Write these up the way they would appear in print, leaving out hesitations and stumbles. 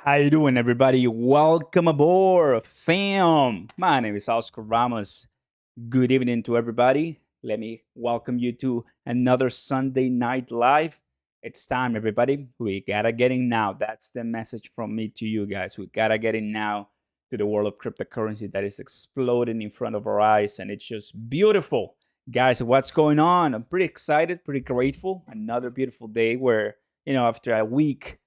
How you doing, everybody? Welcome aboard, fam. My name is Oscar Ramos. Good evening to everybody. Let me welcome you to another Sunday night live. It's time, everybody. We gotta get in now. That's the message from me to you guys. We gotta get in now to the world of cryptocurrency that is exploding in front of our eyes, and it's just beautiful. Guys, what's going on? I'm pretty excited, pretty grateful. Another beautiful day where, after a week,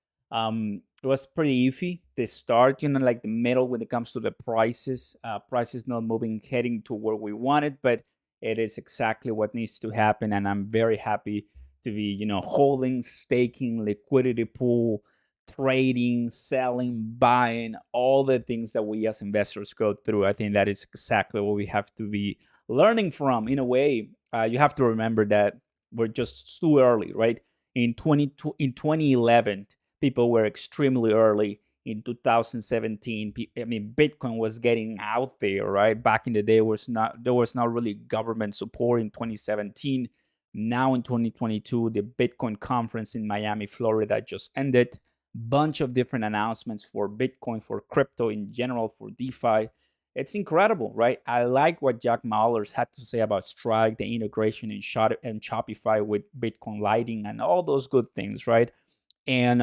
it was pretty iffy. The start, like the middle when it comes to the prices. Prices not moving, heading to where we wanted, but it is exactly what needs to happen. And I'm very happy to be, holding, staking, liquidity pool, trading, selling, buying, all the things that we as investors go through. I think that is exactly what we have to be learning from. In a way, you have to remember that we're just too early, right? In 2011, people were extremely early. In 2017, Bitcoin was getting out there, right? Back in the day, there was not really government support. In 2017. Now in 2022, the Bitcoin conference in Miami, Florida just ended. Bunch of different announcements for Bitcoin, for crypto in general, for DeFi. It's incredible, right? I like what Jack Mallers had to say about Strike, the integration in Shopify with Bitcoin Lightning, and all those good things, right? And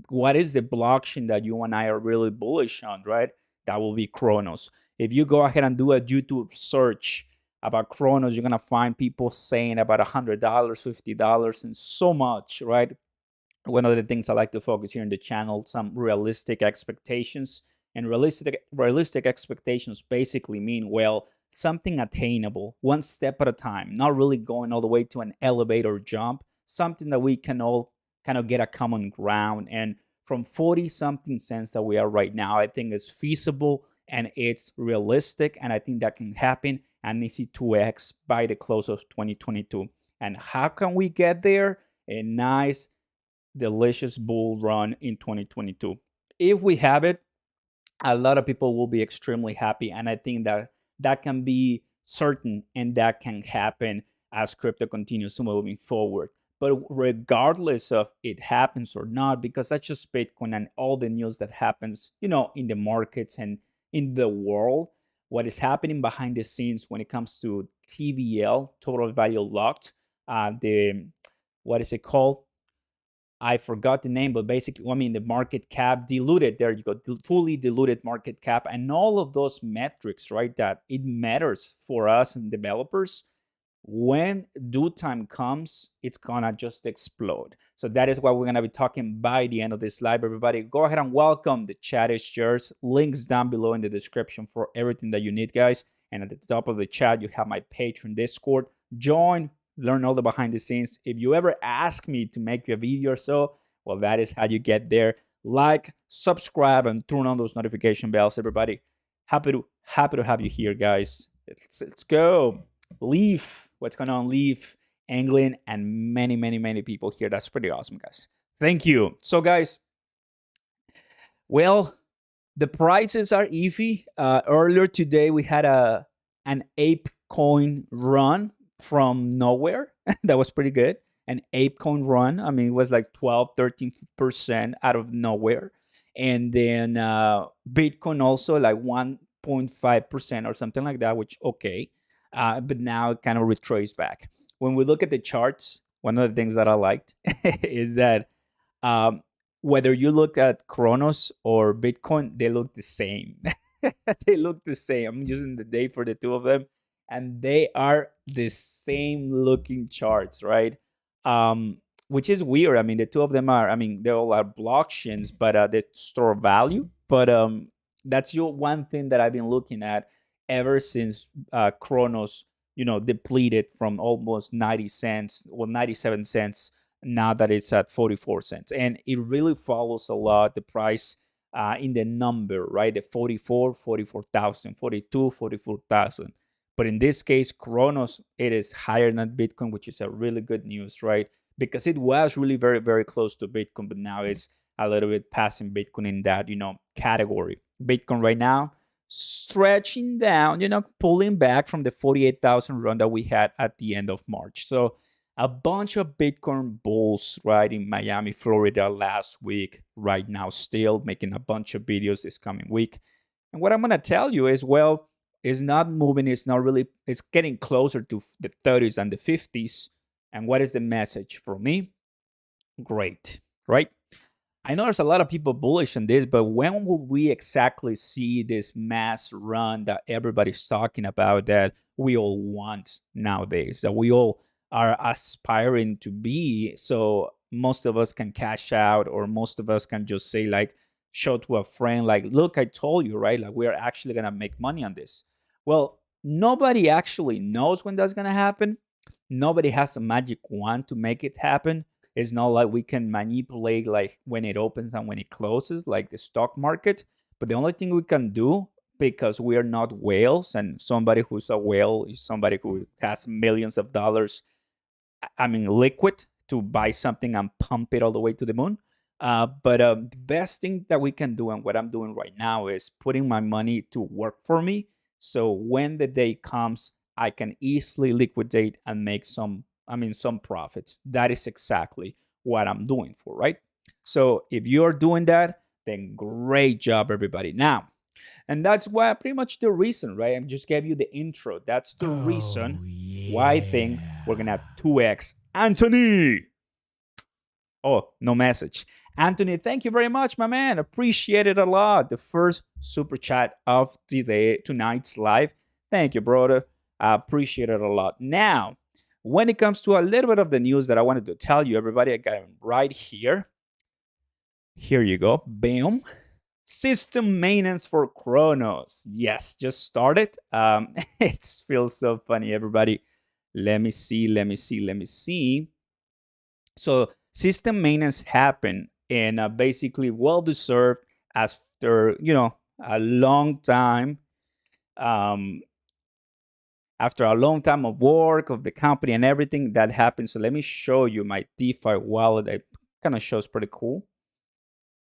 what is the blockchain that you and I are really bullish on, right? That will be CRONOS. If you go ahead and do a YouTube search about CRONOS, you're gonna find people saying about $100, $50, and so much, right? One of the things I like to focus here in the channel, some realistic expectations. And realistic expectations basically mean, well, something attainable, one step at a time, not really going all the way to an elevator jump, something that we can all kind of get a common ground. And from 40 something cents that we are right now, I think it's feasible and it's realistic. And I think that can happen and easy 2x by the close of 2022. And how can we get there? A nice, delicious bull run in 2022. If we have it, a lot of people will be extremely happy. And I think that that can be certain and that can happen as crypto continues moving forward. But regardless of it happens or not, because that's just Bitcoin and all the news that happens, in the markets and in the world, what is happening behind the scenes when it comes to TVL, total value locked, the what is it called? I forgot the name, but basically, the market cap diluted. There you go, fully diluted market cap, and all of those metrics, right? That it matters for us and developers. When due time comes, it's gonna just explode. So that is what we're gonna be talking by the end of this live. Everybody, go ahead and welcome. The chat is yours. Links down below in the description for everything that you need, guys. And at the top of the chat, you have my Patreon, Discord. Join, learn all the behind the scenes. If you ever ask me to make you a video or so, well, that is how you get there. Like, subscribe, and turn on those notification bells, everybody. Happy to have you here, guys. Let's go. Leaf, what's going on? Leaf, England, and many, many, many people here. That's pretty awesome, guys. Thank you. So, guys, well, the prices are iffy. Earlier today, we had an ApeCoin run from nowhere. That was pretty good. An ApeCoin run. It was like 12, 13% out of nowhere. And then Bitcoin also like 1.5% or something like that, which, okay. But now it kind of retraced back. When we look at the charts, one of the things that I liked is that whether you look at CRONOS or Bitcoin, they look the same. They look the same. I'm using the day for the two of them, and they are the same looking charts, right? Which is weird. The two of them are, they all are blockchains, but they store value. But that's one thing that I've been looking at ever since CRONOS, depleted from almost 90 cents, 97 cents, now that it's at 44 cents. And it really follows a lot the price in the number, right? The 44,000, 42, 44,000. But in this case, CRONOS, it is higher than Bitcoin, which is a really good news, right? Because it was really very, very close to Bitcoin, but now it's a little bit passing Bitcoin in that, category. Bitcoin right now, stretching down, pulling back from the 48,000 run that we had at the end of March. So A bunch of Bitcoin bulls right in Miami, Florida last week, right now, still making a bunch of videos this coming week. And what I'm going to tell you is, well, it's not moving, it's not really, it's getting closer to the 30s and the 50s. And what is the message for me? Great, right? I know there's a lot of people bullish on this, but when will we exactly see this mass run that everybody's talking about, that we all want nowadays, that we all are aspiring to be? So most of us can cash out, or most of us can just say, like, show to a friend, like, look, I told you, right? Like, we're actually going to make money on this. Well, nobody actually knows when that's going to happen. Nobody has a magic wand to make it happen. It's not like we can manipulate, like, when it opens and when it closes, like the stock market. But the only thing we can do, because we are not whales, and somebody who's a whale is somebody who has millions of dollars, I mean, liquid, to buy something and pump it all the way to the moon. But the best thing that we can do, and what I'm doing right now, is putting my money to work for me. So when the day comes, I can easily liquidate and make some profits. That is exactly what I'm doing for, right? So if you're doing that, then great job, everybody. Now, and that's why pretty much the reason, right? I just gave you the intro. That's the reason why I think we're gonna have 2x. Anthony. Oh, no message. Anthony, thank you very much, my man. Appreciate it a lot. The first super chat of the day, tonight's live. Thank you, brother. I appreciate it a lot. Now, when it comes to a little bit of the news that I wanted to tell you, everybody, I got it right here. Here you go. Bam. System maintenance for CRONOS. Yes, just started. It feels so funny, everybody. Let me see. So system maintenance happened, and basically well-deserved after, a long time. After a long time of work of the company and everything that happened. So let me show you my DeFi wallet. It kind of shows pretty cool.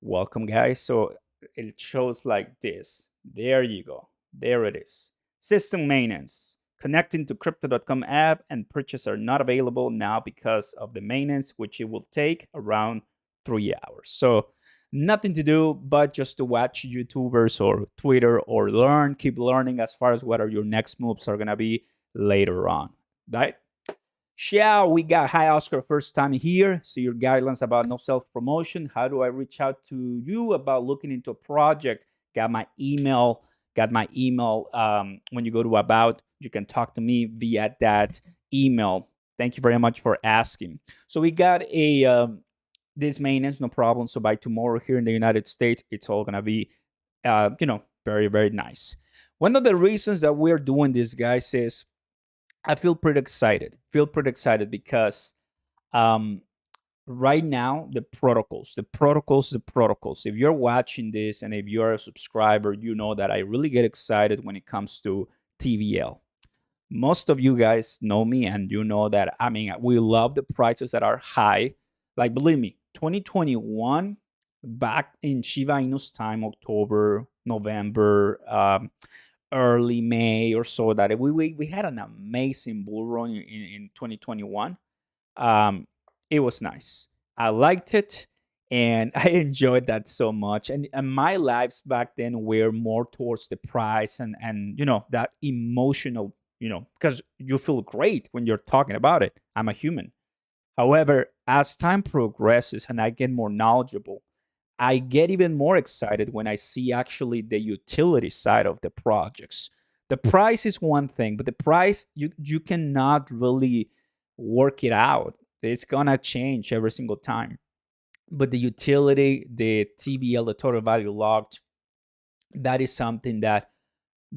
Welcome, guys. So it shows like this. There you go. There it is. System maintenance. Connecting to crypto.com app and purchase are not available now because of the maintenance, which it will take around 3 hours. So nothing to do but just to watch YouTubers or Twitter or learn, keep learning as far as what are your next moves are going to be later on, right? Xiao, we got, hi Oscar, first time here. So your guidelines about no self-promotion. How do I reach out to you about looking into a project? Got my email. When you go to about, you can talk to me via that email. Thank you very much for asking. So we got a this maintenance, no problem. So by tomorrow here in the United States, it's all gonna be, very, very nice. One of the reasons that we're doing this, guys, is I feel pretty excited. Because right now, the protocols. If you're watching this and if you're a subscriber, you know that I really get excited when it comes to TVL. Most of you guys know me, and you know that, we love the prices that are high. Like, believe me, 2021, back in Shiba Inu's time, October, November, early May or so, that we had an amazing bull run in 2021. It was nice. I liked it, and I enjoyed that so much. And my lives back then were more towards the price and that emotional, because you feel great when you're talking about it. I'm a human. However, as time progresses and I get more knowledgeable, I get even more excited when I see actually the utility side of the projects. The price is one thing, but the price, you cannot really work it out. It's gonna change every single time. But the utility, the TVL, the total value locked, that is something that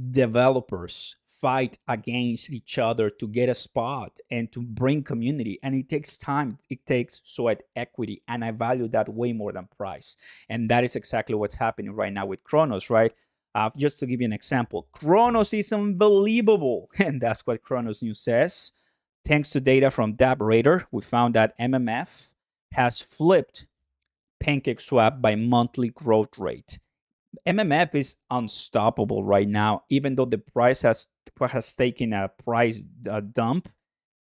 developers fight against each other to get a spot and to bring community, and it takes time, it takes sweat equity, and I value that way more than price. And that is exactly what's happening right now with CRONOS, right? Just to give you an example, CRONOS is unbelievable, and that's what CRONOS News says. Thanks to data from DAB we found that MMF has flipped PancakeSwap by monthly growth rate. MMF is unstoppable right now, even though the price has taken a price dump.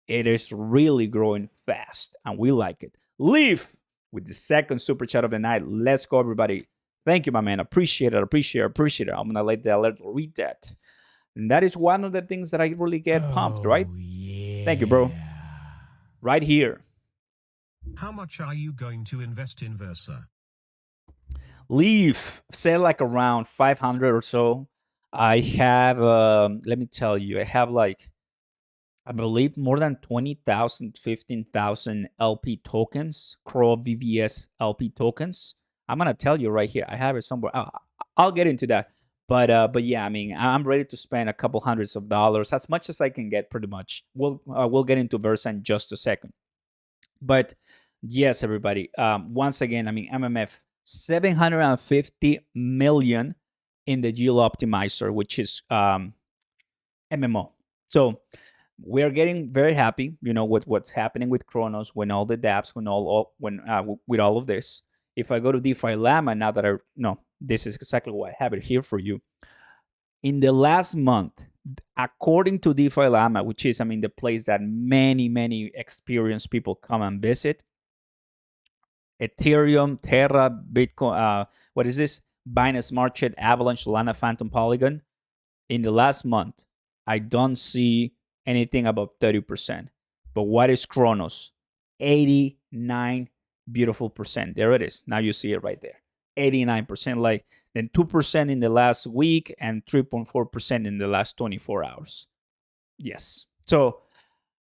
it is really growing fast, and we like it. Leaf with the second super chat of the night. Let's go, everybody. Thank you, my man. Appreciate it. Appreciate it. I'm gonna let the alert read that. And that is one of the things that I really get pumped, right? Yeah. Thank you, bro. Right here. How much are you going to invest in Versa? Leaf, say like around 500 or so. I have, let me tell you, I have like, I believe more than 20,000, 15,000 LP tokens, CRO VVS LP tokens. I'm gonna tell you right here. I have it somewhere. I'll get into that. But yeah, I mean, I'm ready to spend a couple hundreds of dollars, as much as I can get, pretty much. We'll get into Versa in just a second. But yes, everybody. Once again, I mean, MMF 750 million in the Geo Optimizer, which is MMO. So we're getting very happy, with what's happening with CRONOS, when all the dApps, with all of this. If I go to DeFi Llama, now that this is exactly why I have it here for you. In the last month, according to DeFi Llama, which is, the place that many experienced people come and visit, Ethereum, Terra, Bitcoin, what is this? Binance Smart Chain, Avalanche, Solana, Phantom, Polygon. In the last month, I don't see anything above 30%. But what is CRONOS? 89 beautiful percent. There it is. Now you see it right there. 89%, like then 2% in the last week and 3.4% in the last 24 hours. Yes. So,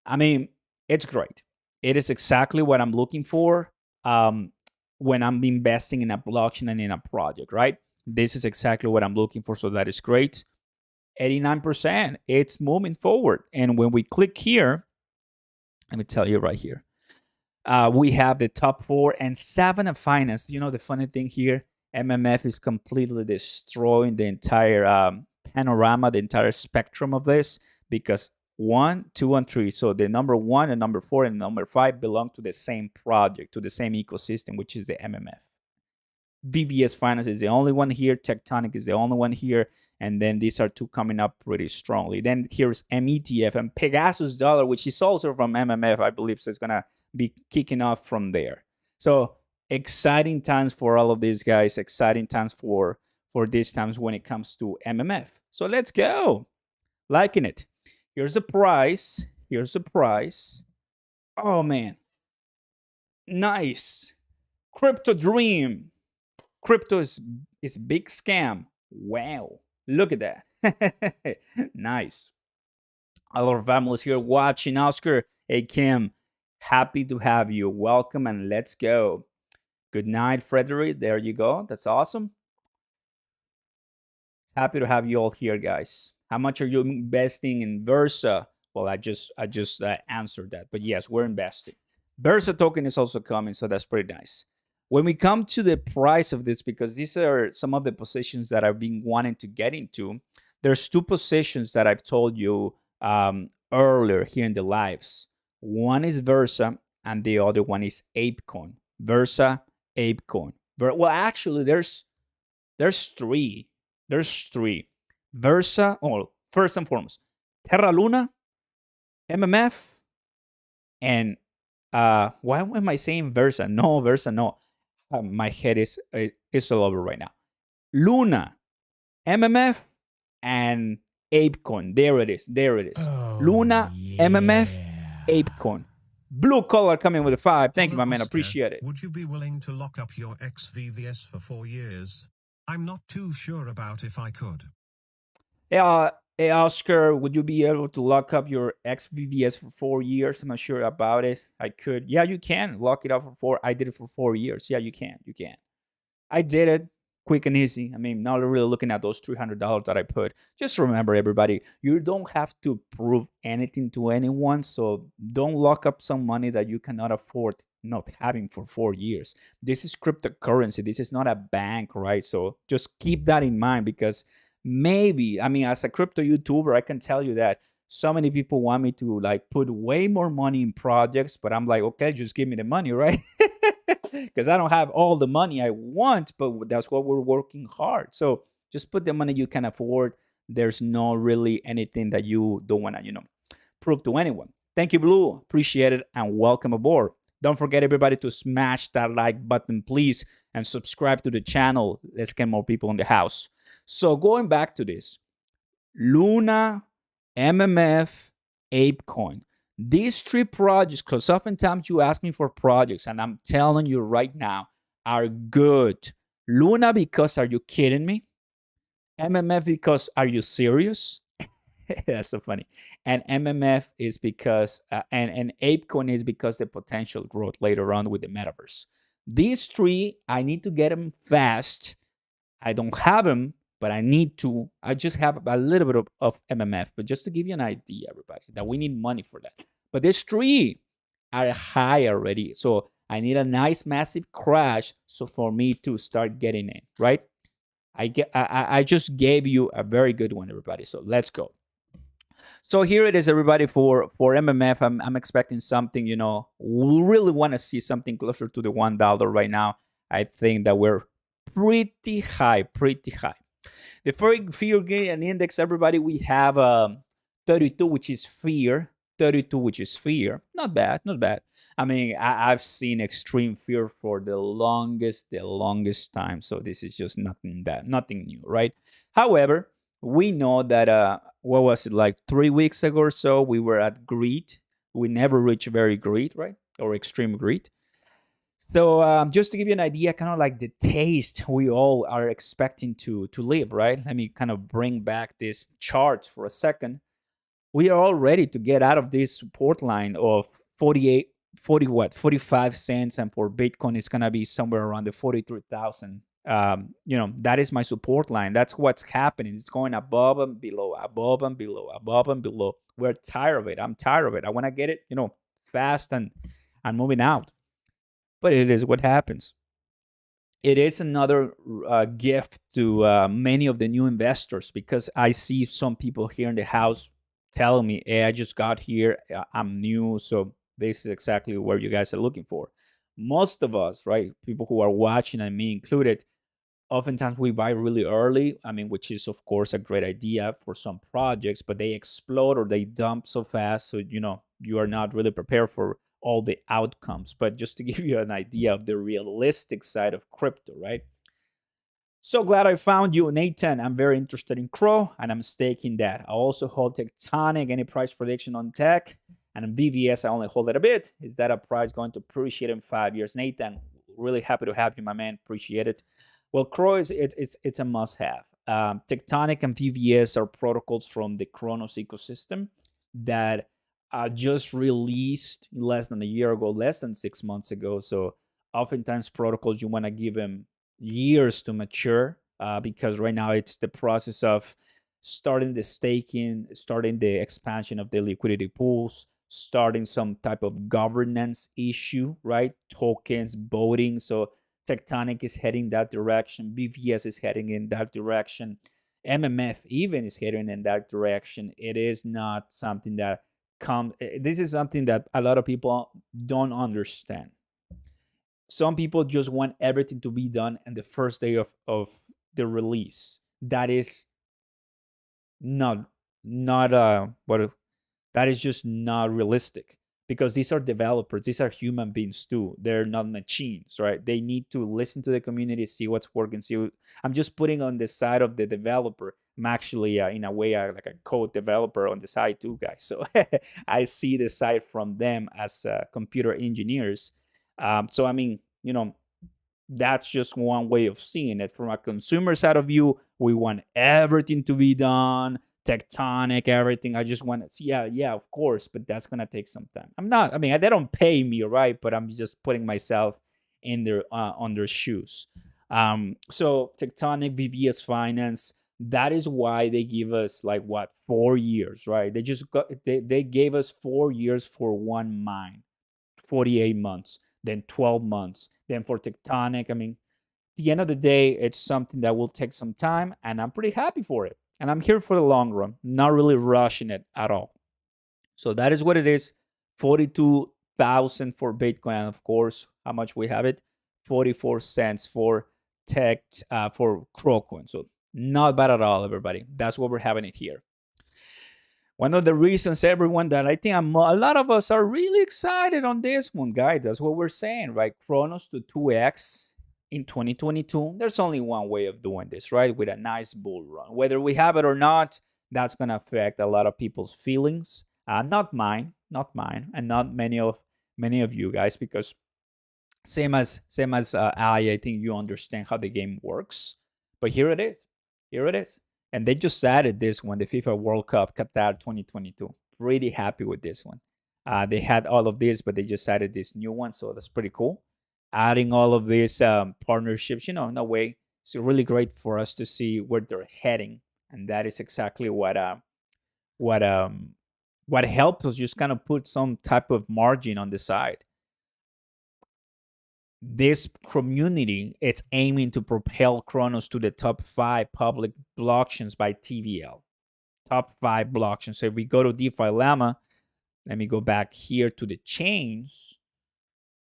it's great. It is exactly what I'm looking for when I'm investing in a blockchain and in a project, right? This is exactly what I'm looking for. So that is great. 89%. It's moving forward. And when we click here, let me tell you right here, we have the top 4 and 7 of finance. The funny thing here, MMF is completely destroying the entire panorama, the entire spectrum of this, because 1, 2, and 3. So the number 1 and number 4 and number 5 belong to the same project, to the same ecosystem, which is the MMF. VVS Finance is the only one here. Tectonic is the only one here. And then these are 2 coming up pretty strongly. Then here's METF and Pegasus Dollar, which is also from MMF, I believe. So it's going to be kicking off from there. So exciting times for all of these guys. Exciting times for these times when it comes to MMF. So let's go. Liking it. Here's the price. Oh, man. Nice. Crypto Dream. Crypto is a big scam. Wow. Look at that. Nice. A lot of families here watching. Oscar, hey, Kim, happy to have you. Welcome, and let's go. Good night, Frederick. There you go. That's awesome. Happy to have you all here, guys. How much are you investing in Versa? Well, I just answered that. But yes, we're investing. Versa token is also coming, so that's pretty nice. When we come to the price of this, because these are some of the positions that I've been wanting to get into, there's 2 positions that I've told you earlier here in the lives. One is Versa, and the other one is ApeCoin. Versa, ApeCoin. Well, actually, there's 3. There's 3. Versa, first and foremost, Terra Luna, MMF, and why am I saying Versa? No, Versa, no. My head is all over right now. Luna, MMF, and ApeCoin. There it is. Oh, Luna, yeah. MMF, ApeCoin. Blue collar coming with a 5. Thank you, my man. Oscar, Appreciate it. Would you be willing to lock up your XVVS for 4 years? I'm not too sure about if I could. Hey, Oscar, would you be able to lock up your XVVS for 4 years? I'm not sure about it. I could. Yeah, you can lock it up for 4. I did it for 4 years. Yeah, you can. I did it quick and easy. Not really looking at those $300 that I put. Just remember, everybody, you don't have to prove anything to anyone. So don't lock up some money that you cannot afford not having for 4 years. This is cryptocurrency. This is not a bank, right? So just keep that in mind, because maybe, as a crypto YouTuber, I can tell you that so many people want me to put way more money in projects, but I'm like, okay, just give me the money, right? Because I don't have all the money I want, but that's what we're working hard. So just put the money you can afford. There's no really anything that you don't want to, prove to anyone. Thank you, Blue. Appreciate it and welcome aboard. Don't forget, everybody, to smash that like button, please, and subscribe to the channel. Let's get more people in the house. So, going back to this, Luna, MMF, ApeCoin. These three projects, because oftentimes you ask me for projects, and I'm telling you right now, are good. Luna, because are you kidding me? MMF, because are you serious? That's so funny. And MMF is because, and ApeCoin is because the potential growth later on with the metaverse. These three, I need to get them fast. I don't have them, but I need to. I just have a little bit of MMF, but just to give you an idea, everybody, that we need money for that. But these three are high already. So I need a nice, massive crash so for me to start getting in, right? I just gave you a very good one, everybody. So let's go. So here it is, everybody, for MMF. I'm expecting something, we really want to see something closer to the $1 right now. I think that we're pretty high, pretty high. The fear gain index, everybody, we have 32, which is fear. 32, which is fear. Not bad, not bad. I mean, I've seen extreme fear for the longest time. So this is just nothing new, right? However, we know that what was it, like 3 weeks ago or so, we were at greed. We never reached very greed, right? Or extreme greed. So just to give you an idea, kind of like the taste we all are expecting to live, right? Let me kind of bring back this chart for a second. We are all ready to get out of this support line of 45 cents, and for Bitcoin it's gonna be somewhere around the 43,000. That is my support line. That's what's happening. It's going above and below, above and below, above and below. We're tired of it. I'm tired of it. I want to get it, fast and moving out. But it is what happens. It is another gift to many of the new investors, because I see some people here in the house telling me, hey, I just got here, I'm new, so this is exactly what you guys are looking for. Most of us, right, people who are watching, and me included, oftentimes we buy really early, which is of course a great idea for some projects, but they explode or they dump so fast, so you are not really prepared for all the outcomes. But just to give you an idea of the realistic side of crypto, right? So glad I found you, Nathan. I'm very interested in CRO, and I'm staking that. I also hold Tectonic. Any price prediction on tech? And in BVS, I only hold it a bit. Is that a price going to appreciate in 5 years? Nathan, really happy to have you, my man. Appreciate it. Well, CRO it's a must-have. Tectonic and BVS are protocols from the CRONOS ecosystem that just released less than a year ago, less than 6 months ago. So oftentimes protocols, you want to give them years to mature, because right now it's the process of starting the staking, starting the expansion of the liquidity pools, starting some type of governance issue, right? Tokens, voting. So Tectonic is heading that direction. BVS is heading in that direction. MMF even is heading in that direction. It is not something that this is something that a lot of people don't understand. Some people just want everything to be done in the first day of the release. That is not what that is just not realistic, because these are developers, these are human beings too. They're not machines, right? They need to listen to the community, see what's working. I'm just putting on the side of the developer. I'm actually in a way like a code developer on the side too, guys. So I see the side from them as computer engineers. So that's just one way of seeing it. From a consumer side of view, we want everything to be done, Tectonic, everything. I just want to see, yeah, of course, but that's gonna take some time. They don't pay me, right? But I'm just putting myself in their on their shoes. So Tectonic, VVS Finance, that is why they give us 4 years, right? They gave us 4 years for one mine, 48 months, then 12 months. Then for Tectonic, at the end of the day, it's something that will take some time, and I'm pretty happy for it. And I'm here for the long run, not really rushing it at all. So that is what it is. 42,000 for Bitcoin, and of course, how much we have it? 44 cents for for CRO coin. So not bad at all, everybody. That's what we're having it here. One of the reasons, everyone, that I think a lot of us are really excited on this one, guys. That's what we're saying, right? Chronos to 2x in 2022. There's only one way of doing this, right? With a nice bull run. Whether we have it or not, that's going to affect a lot of people's feelings. Not mine, and not many of you guys, because same as I think you understand how the game works. But here it is, and they just added this one, the FIFA World Cup Qatar 2022. Pretty happy with this one. They had all of this, but they just added this new one, so that's pretty cool. Adding all of these partnerships, in a way, it's really great for us to see where they're heading, and that is exactly what what helps us just kind of put some type of margin on the side. This community, it's aiming to propel Chronos to the top 5 public blockchains by TVL. Top 5 blockchains. So if we go to DeFi Llama, let me go back here to the chains.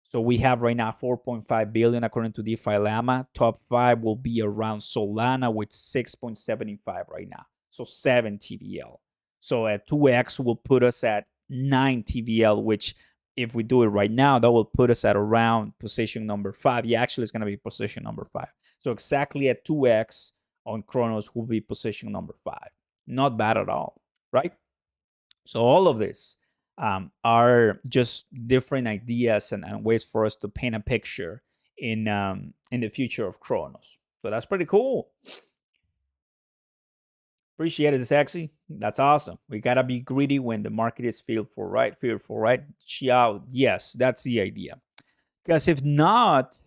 So we have right now 4.5 billion according to DeFi Llama. Top 5 will be around Solana with 6.75 right now. So 7 TVL. So at 2x will put us at 9 TVL, which if we do it right now, that will put us at around position number 5. Yeah, actually, it's going to be position number 5. So exactly at 2x on Chronos will be position number 5. Not bad at all, right? So all of this are just different ideas and ways for us to paint a picture in the future of Chronos. So that's pretty cool. Appreciate it, Sexy. That's awesome. We gotta be greedy when the market is fearful, right? Ciao. Yes, that's the idea. Because if not,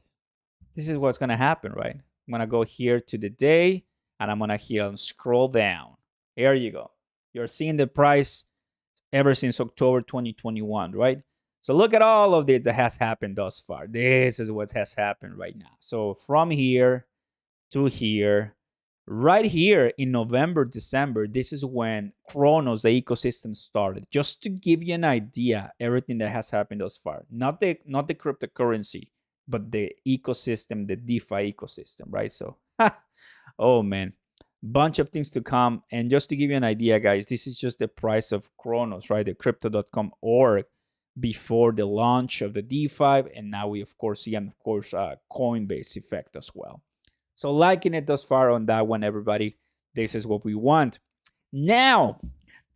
this is what's gonna happen, right? I'm gonna go here to the day, and I'm gonna here and scroll down. Here you go. You're seeing the price ever since October 2021, right? So look at all of this that has happened thus far. This is what has happened right now. So from here to here, right here in November, December, this is when Chronos, the ecosystem, started. Just to give you an idea, everything that has happened thus far. Not the cryptocurrency, but the ecosystem, the DeFi ecosystem, right? So, oh man, bunch of things to come. And just to give you an idea, guys, this is just the price of Chronos, right? The crypto.com org before the launch of the DeFi. And now we, of course, see, and of course, Coinbase effect as well. So liking it thus far on that one, everybody. This is what we want. Now,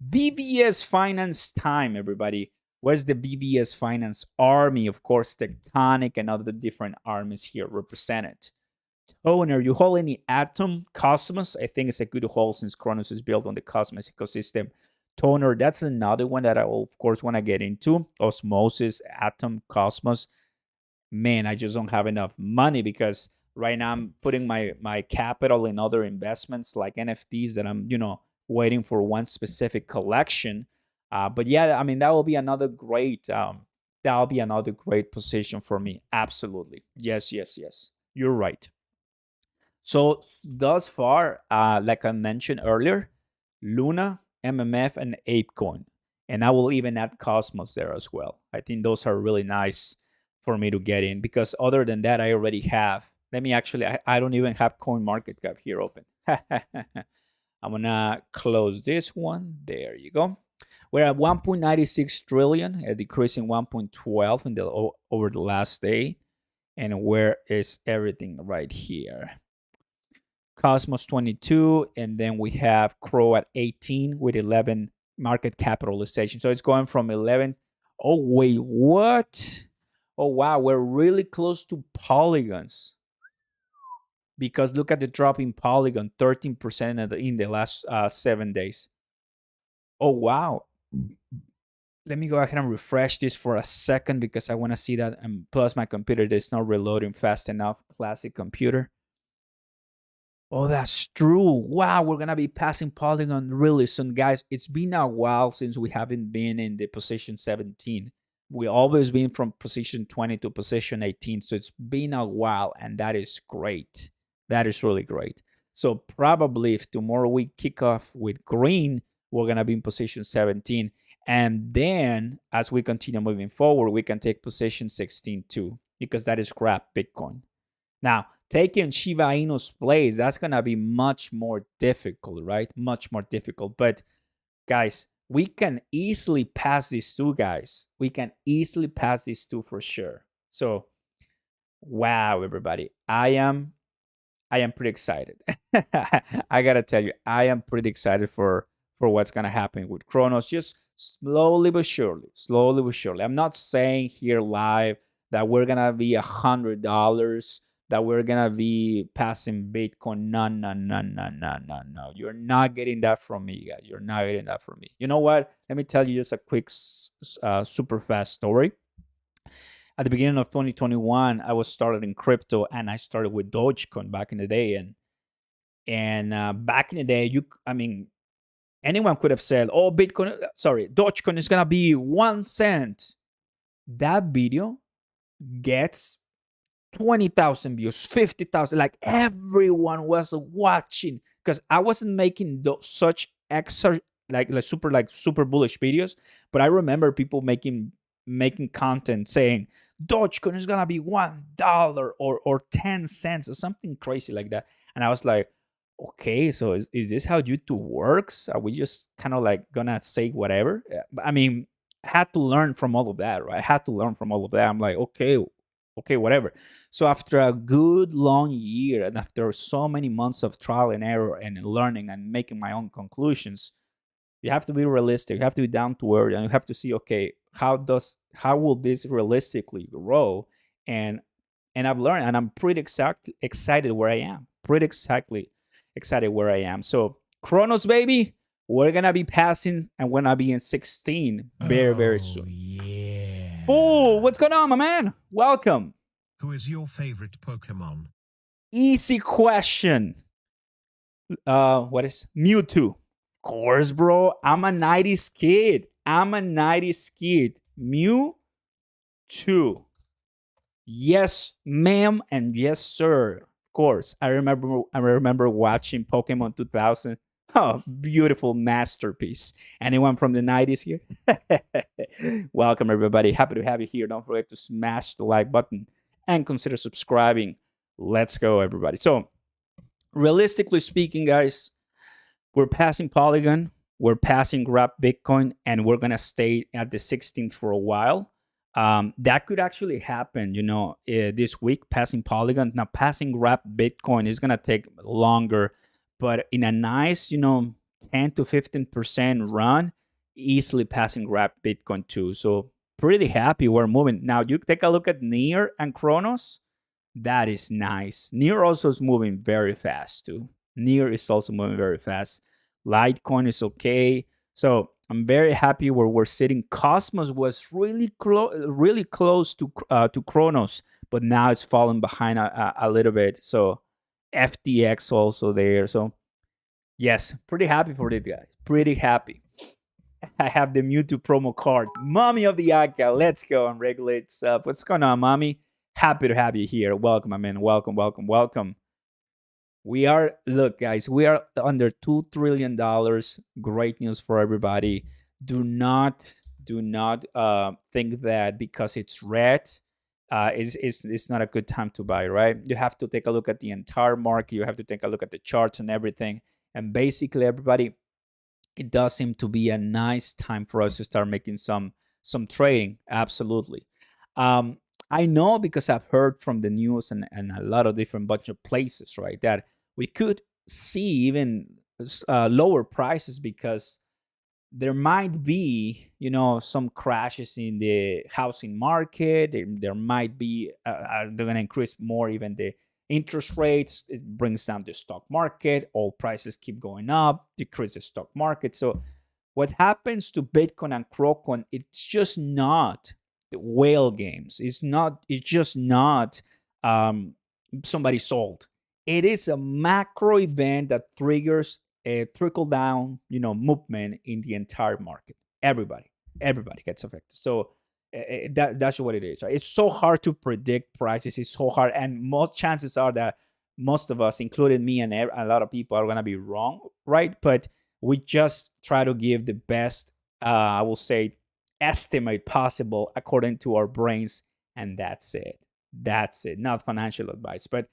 VVS Finance time, everybody. Where's the VVS Finance army? Of course, Tectonic and other different armies here represented. Toner, you hold any Atom, Cosmos? I think it's a good hold since Chronos is built on the Cosmos ecosystem. Toner, that's another one that I will, of course, want to get into. Osmosis, Atom, Cosmos. Man, I just don't have enough money because right now I'm putting my capital in other investments like NFTs that I'm, waiting for one specific collection. But yeah, I mean, that will be another great position for me. Absolutely. Yes. You're right. So thus far, like I mentioned earlier, Luna, MMF, and ApeCoin. And I will even add Cosmos there as well. I think those are really nice for me to get in because other than that, I already have. Let me actually, I don't even have CoinMarketCap here open. I'm going to close this one. There you go. We're at 1.96 trillion, decreasing 1.12 in over the last day. And where is everything right here? Cosmos 22, and then we have CRO at 18 with 11 market capitalization. So it's going from 11. Oh, wait, what? Oh, wow, we're really close to Polygons. Because look at the drop in Polygon, 13% in the last 7 days. Oh, wow. Let me go ahead and refresh this for a second because I want to see that. And plus, my computer is not reloading fast enough. Classic computer. Oh, that's true. Wow, we're going to be passing Polygon really soon. Guys, it's been a while since we haven't been in the position 17. We always been from position 20 to position 18. So it's been a while, and that is great. That is really great. So probably if tomorrow we kick off with green, we're going to be in position 17. And then as we continue moving forward, we can take position 16 too, because that is grab Bitcoin. Now, taking Shiba Inu's place, that's going to be much more difficult, right? Much more difficult. But guys, we can easily pass these two, guys. We can easily pass these two for sure. So wow, everybody, I am pretty excited. I gotta tell you, I am pretty excited for what's gonna happen with Chronos. Just slowly but surely, slowly but surely. I'm not saying here live that we're gonna be $100, that we're gonna be passing Bitcoin. No, no, no, no, no, no, no. You're not getting that from me, guys. You're not getting that from me. You know what? Let me tell you just a quick, super fast story. At the beginning of 2021, I was started in crypto, and I started with Dogecoin back in the day. And back in the day, I mean, anyone could have said, "Oh, Dogecoin is gonna be 1 cent." That video gets 20,000 views, 50,000. Like everyone was watching because I wasn't making such super bullish videos, but I remember people making content saying Dogecoin is gonna be $1 or 10 cents or something crazy like that, and I was like, okay, so is this how YouTube works? Are we just kind of like gonna say whatever? I mean, I had to learn from all of that, right? I had to learn from all of that. I'm like, okay, whatever. So after a good long year and after so many months of trial and error and learning and making my own conclusions, you have to be realistic. You have to be down to earth, and you have to see, okay, how will this realistically grow? And I've learned, and I'm pretty excited where I am. Pretty exactly excited where I am. So Chronos, baby, we're gonna be passing, and we're gonna be in 16 very soon. Yeah. Oh, what's going on, my man? Welcome. Who is your favorite Pokemon? Easy question. What is Mewtwo? Of course, bro. I'm a 90s kid. Mewtwo. Yes, ma'am, and yes, sir. Of course. I remember watching Pokemon 2000. Oh, beautiful masterpiece. Anyone from the 90s here? Welcome, everybody. Happy to have you here. Don't forget to smash the like button and consider subscribing. Let's go, everybody. So, realistically speaking, guys, we're passing Polygon, we're passing Grab Bitcoin, and we're gonna stay at the 16th for a while. That could actually happen, this week, passing Polygon. Now, passing Grab Bitcoin is gonna take longer, but in a nice, 10 to 15% run, easily passing Grab Bitcoin too. So pretty happy we're moving. Now, you take a look at Near and Chronos. That is nice. Near also is moving very fast too. Near is also moving very fast. Litecoin is okay. So I'm very happy where we're sitting. Cosmos was really close to Chronos, but now it's fallen behind a little bit. So FTX also there. So yes, pretty happy for this guy. Pretty happy. I have the Mewtwo promo card. Mommy of the Aka. Let's go and regulate up. What's going on, mommy? Happy to have you here. Welcome, my man. Welcome. Look, guys, we are under $2 trillion. Great news for everybody. Do not think that because it's red, it's not a good time to buy, right? You have to take a look at the entire market. You have to take a look at the charts and everything. And basically, everybody, it does seem to be a nice time for us to start making some trading. Absolutely. I know because I've heard from the news and a lot of different bunch of places, right, that we could see even lower prices because there might be, some crashes in the housing market. There might be, they're going to increase more even the interest rates. It brings down the stock market. All prices keep going up, decrease the stock market. So what happens to Bitcoin and Crocon, it's just not the whale games. It's just not somebody sold. It is a macro event that triggers a trickle down, movement in the entire market. Everybody gets affected. So that's what it is. Right? It's so hard to predict prices. It's so hard, and most chances are that most of us, including me and a lot of people, are gonna be wrong, right? But we just try to give the best, I will say, estimate possible according to our brains, and that's it. Not financial advice, but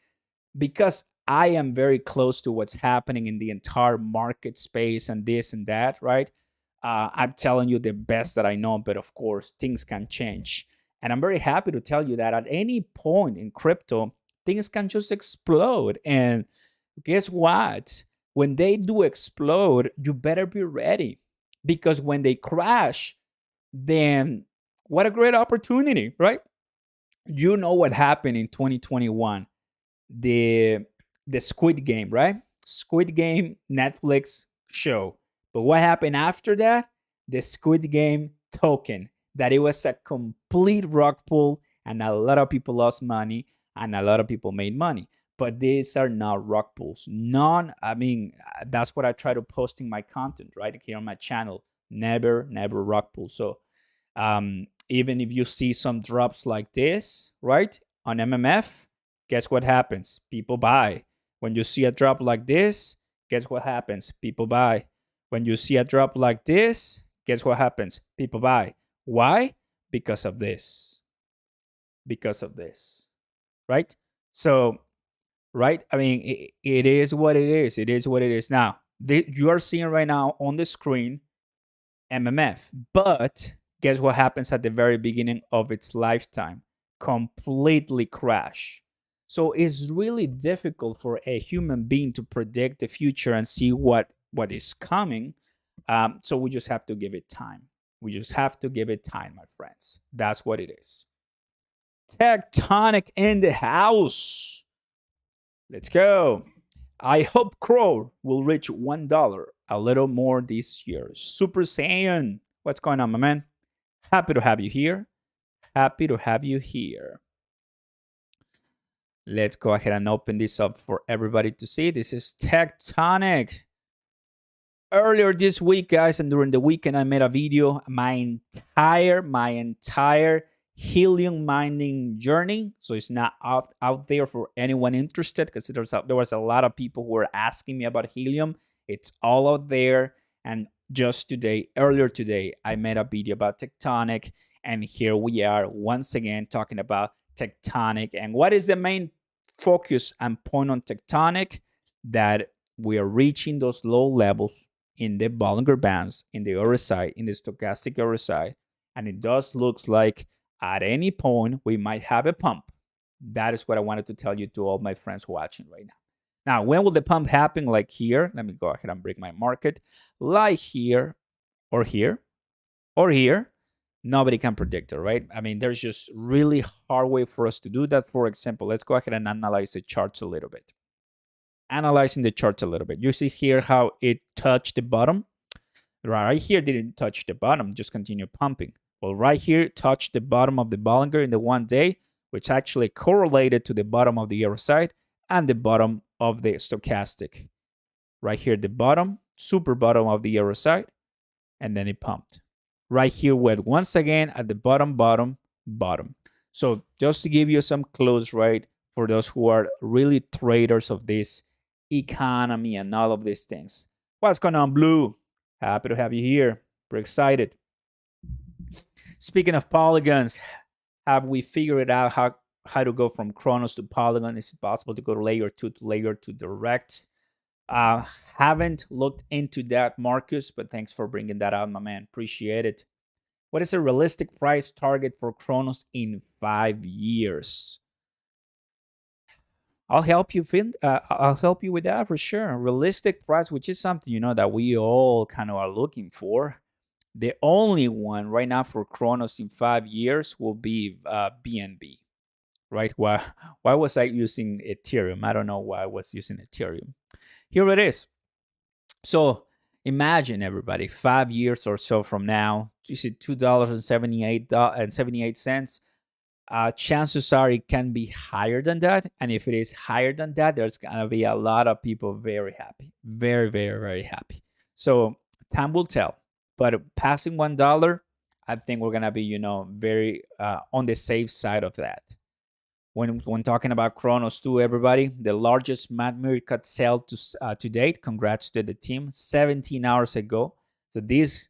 because I am very close to what's happening in the entire market space and this and that, right? I'm telling you the best that I know, but of course, things can change. And I'm very happy to tell you that at any point in crypto, things can just explode. And guess what? When they do explode, you better be ready, because when they crash, then what a great opportunity, right? You know what happened in 2021, the the Squid Game, right? Squid Game Netflix show. But what happened after that? The Squid Game token. That it was a complete rug pull, and a lot of people lost money, and a lot of people made money. But these are not rug pulls. None. I mean, that's what I try to post in my content right here on my channel. Never, never rug pull. So even if you see some drops like this, right, on MMF, guess what happens? People buy. When you see a drop like this, guess what happens? People buy. When you see a drop like this, guess what happens? People buy. Why? Because of this. Because of this, right? So, right? I mean, it is what it is. It is what it is. Now, you are seeing right now on the screen MMF. But guess what happens at the very beginning of its lifetime? Completely crash. So it's really difficult for a human being to predict the future and see what is coming. So we just have to give it time. We just have to give it time, my friends. That's what it is. Tectonic in the house. Let's go. I hope Crow will reach $1 a little more this year. Super Saiyan. What's going on, my man? Happy to have you here. Happy to have you here. Let's go ahead and open this up for everybody to see. This is Tectonic. Earlier this week, guys, and during the weekend, I made a video. My entire helium mining journey. So it's not out there for anyone interested, because there was a lot of people who were asking me about helium. It's all out there. And just today, earlier today, I made a video about Tectonic. And here we are once again talking about Tectonic. And what is the main focus and point on Tectonic? That we are reaching those low levels in the Bollinger Bands, in the RSI, in the stochastic RSI. And it does looks like at any point we might have a pump. That is what I wanted to tell you to all my friends watching right now. Now, when will the pump happen? Like here. Let me go ahead and break my market. Like here, or here, or here. Nobody can predict it, right? I mean, there's just really hard way for us to do that. For example, let's go ahead and analyze the charts a little bit. Analyzing the charts a little bit. You see here how it touched the bottom. Right here didn't touch the bottom, just continue pumping. Well, right here touched the bottom of the Bollinger in the 1 day, which actually correlated to the bottom of the RSI and the bottom of the stochastic. Right here, the bottom, super bottom of the RSI, and then it pumped. Right here, went once again at the bottom, bottom, bottom. So just to give you some clues, right, for those who are really traders of this economy and all of these things. What's going on, Blue? Happy to have you here. We're excited. Speaking of polygons, have we figured out how to go from CRONOS to Polygon? Is it possible to go to layer 2 to layer 2 direct? Haven't looked into that, Marcus, but thanks for bringing that out, my man. Appreciate it. What is a realistic price target for CRONOS in 5 years? I'll help you, Finn. I'll help you with that for sure. A realistic price, which is something that we all kind of are looking for. The only one right now for CRONOS in 5 years will be BNB, right? Why was I using Ethereum? I don't know why I was using Ethereum. Here it is. So imagine, everybody, 5 years or so from now, you see $2.78. Chances are it can be higher than that. And if it is higher than that, there's going to be a lot of people very happy. Very, very, very happy. So time will tell. But passing $1, I think we're going to be, very on the safe side of that. When talking about CRONOS too, everybody, the largest market sell to date. Congrats to the team. 17 hours ago. So this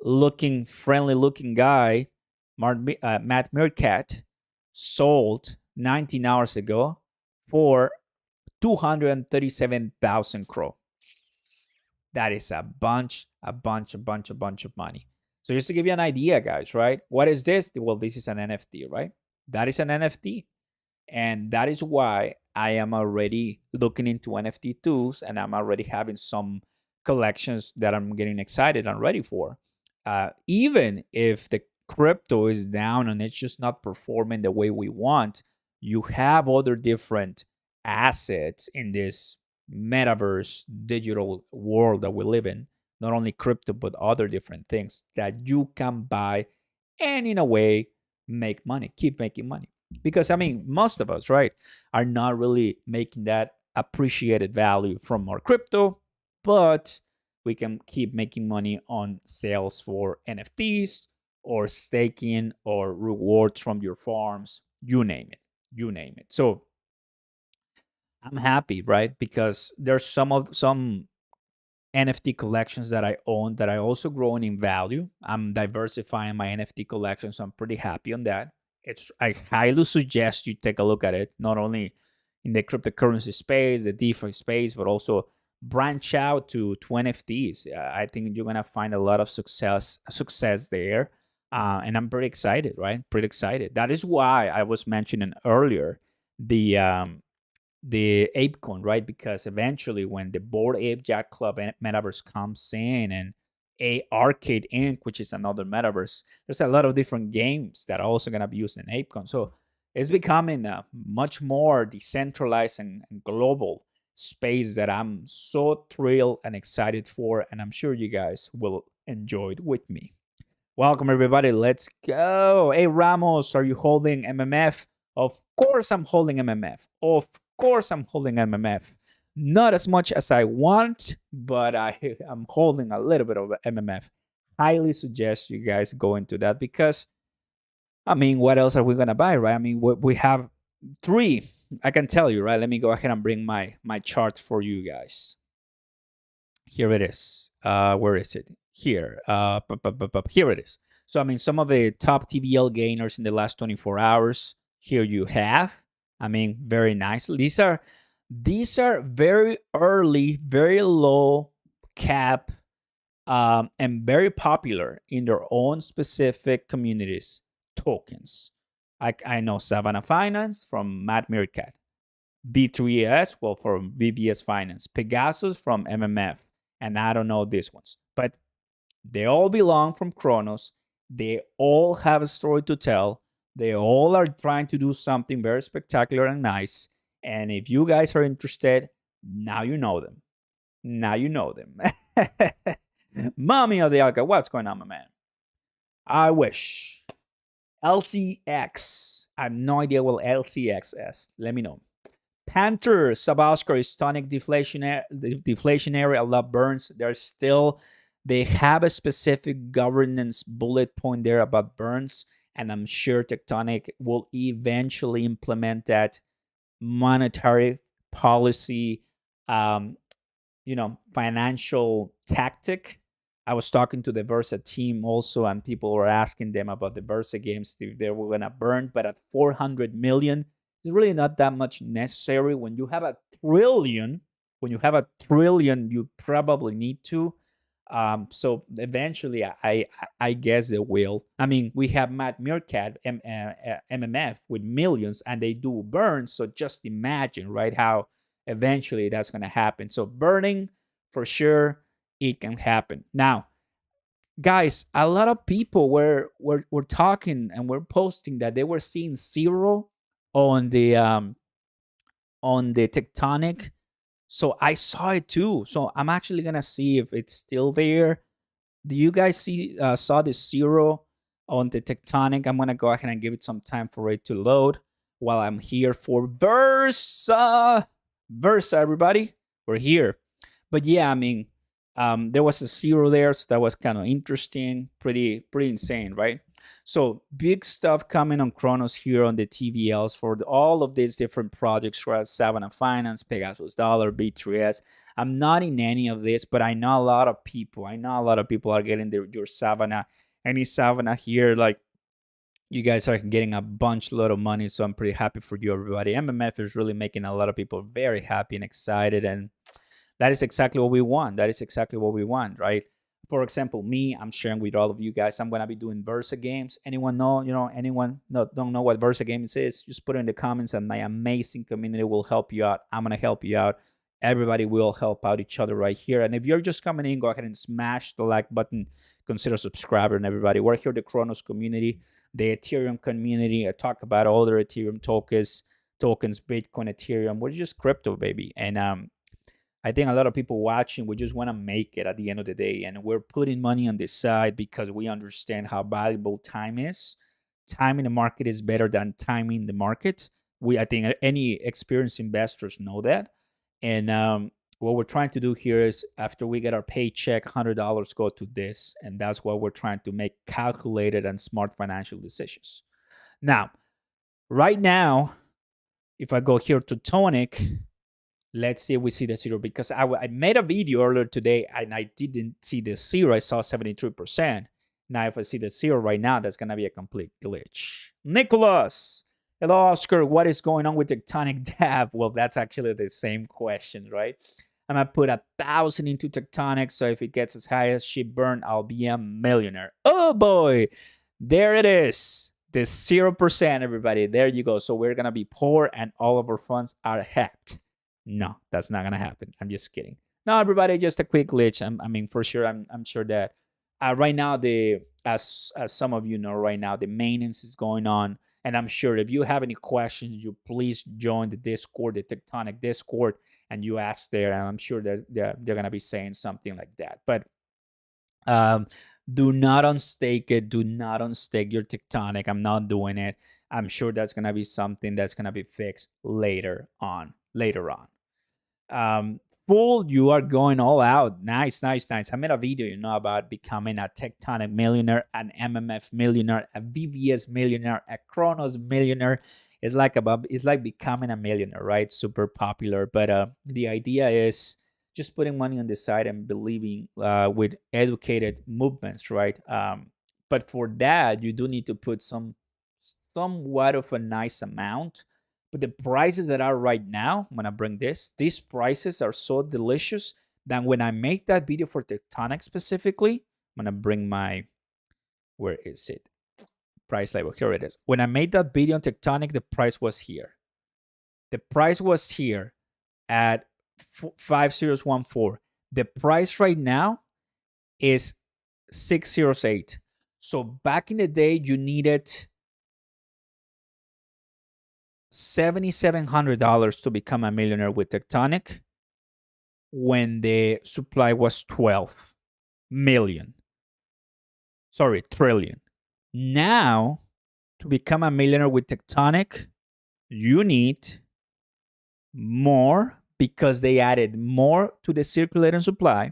friendly looking guy, Matt Meerkat, sold 19 hours ago for 237,000 CRO. That is a bunch a bunch of money. So just to give you an idea, guys, right? What is this? Well, this is an NFT, right? That is an NFT. And that is why I am already looking into NFT tools, and I'm already having some collections that I'm getting excited and ready for. Even if the crypto is down and it's just not performing the way we want, you have other different assets in this metaverse digital world that we live in, not only crypto, but other different things that you can buy and in a way make money, keep making money. Because I mean, most of us, right, are not really making that appreciated value from our crypto, but we can keep making money on sales for NFTs or staking or rewards from your farms, you name it. You name it. So I'm happy, right? Because there's some NFT collections that I own that are also growing in value. I'm diversifying my NFT collection, so I'm pretty happy on that. I highly suggest you take a look at it, not only in the cryptocurrency space, the DeFi space, but also branch out to NFTs. I think you're gonna find a lot of success there, and I'm pretty excited, right? Pretty excited. That is why I was mentioning earlier the ApeCoin, right? Because eventually, when the Board Ape Yacht Club metaverse comes in, and a Arcade Inc., which is another metaverse, there's a lot of different games that are also going to be using ApeCoin. So it's becoming a much more decentralized and global space that I'm so thrilled and excited for, and I'm sure you guys will enjoy it with me. Welcome, everybody. Let's go. Hey, Ramos, are you holding MMF? Of course, I'm holding MMF. Of course, I'm holding MMF. Not as much as I want, but I'm holding a little bit of MMF. Highly suggest you guys go into that because, I mean, what else are we going to buy, right? I mean, we have three. I can tell you, right? Let me go ahead and bring my charts for you guys. Here it is. Where is it? Here. Here it is. So, I mean, some of the top TVL gainers in the last 24 hours. Here you have. I mean, very nice. These are very early, very low cap, and very popular in their own specific communities tokens. I know Savannah Finance from Matt Meerkat, V3S, well, from VBS Finance, Pegasus from MMF, and I don't know these ones, but they all belong from CRONOS. They all have a story to tell. They all are trying to do something very spectacular and nice. And if you guys are interested, now you know them. Now you know them. Mommy of the Alka, what's going on, my man? I wish. LCX. I have no idea what LCX is. Let me know. Panther, Saboscar is tonic deflationary. I love burns. They have a specific governance bullet point there about burns, and I'm sure Tectonic will eventually implement that monetary policy, financial tactic. I was talking to the Versa team also, and people were asking them about the Versa games if they were gonna burn, but at 400 million, it's really not that much necessary. When you have a trillion, you probably need to. So eventually, I guess they will. I mean, we have Matt Meerkat, MMF with millions, and they do burn. So just imagine, right, how eventually that's going to happen. So burning, for sure, it can happen. Now, guys, a lot of people were talking and were posting that they were seeing zero on the Tectonic. So I saw it too. So I'm actually gonna see if it's still there. Do you guys saw the zero on the Tectonic? I'm gonna go ahead and give it some time for it to load while I'm here for Versa. Versa, everybody, we're here. But yeah, I mean, there was a zero there, so that was kind of interesting, pretty insane, right? So big stuff coming on CRONOS here on the TVLs for all of these different projects, right? Savannah Finance, Pegasus Dollar, B3S. I'm not in any of this, but I know a lot of people. Are getting your Savannah. Any Savannah here, like, you guys are getting a lot of money, so I'm pretty happy for you, everybody. MMF is really making a lot of people very happy and excited, and that is exactly what we want. Right? For example, me, I'm sharing with all of you guys. I'm gonna be doing Versa games. Anyone know? Anyone don't know what Versa games is? Just put it in the comments, and my amazing community will help you out. I'm gonna help you out. Everybody will help out each other right here. And if you're just coming in, go ahead and smash the like button. Consider subscribing, everybody. We're here, the CRONOS community, the Ethereum community. I talk about all the Ethereum tokens, Bitcoin, Ethereum. We're just crypto, baby. And I think a lot of people watching, we just want to make it at the end of the day. And we're putting money on this side because we understand how valuable time is. Time in the market is better than timing the market. I think any experienced investors know that. And what we're trying to do here is after we get our paycheck, $100 go to this. And that's what we're trying to make calculated and smart financial decisions. Now, right now, if I go here to Tonic, let's see if we see the zero, because I made a video earlier today and I didn't see the zero. I saw 73%. Now, if I see the zero right now, that's going to be a complete glitch. Nicholas, hello, Oscar. What is going on with Tectonic Dab? Well, that's actually the same question, right? I'm going to put 1,000 into Tectonic. So if it gets as high as ship burn, I'll be a millionaire. Oh, boy. There it is. The 0%, everybody. There you go. So we're going to be poor and all of our funds are hacked. No, that's not gonna happen. I'm just kidding. No, everybody, just a quick glitch. I mean, for sure, I'm sure that right now as some of you know, right now the maintenance is going on, and I'm sure if you have any questions, you please join the Discord, the Tectonic Discord, and you ask there, and I'm sure they're gonna be saying something like that. But do not unstake it. Do not unstake your Tectonic. I'm not doing it. I'm sure that's gonna be something that's gonna be fixed later on. Fool, you are going all out. Nice. I made a video, about becoming a Tectonic millionaire, an MMF millionaire, a VVS millionaire, a CRONOS millionaire. It's like becoming a millionaire, right? Super popular. But the idea is just putting money on the side and believing with educated movements, right? But for that, you do need to put somewhat of a nice amount. But the prices that are right now, when I bring these prices are so delicious that when I make that video for Tectonic specifically, I'm going to bring where is it? Price label. Here it is. When I made that video on Tectonic, the price was here. The price was here at 5014. The price right now is 608. So back in the day, you needed $7,700 to become a millionaire with Tectonic when the supply was 12 million. Sorry, trillion. Now, to become a millionaire with Tectonic, you need more because they added more to the circulating supply.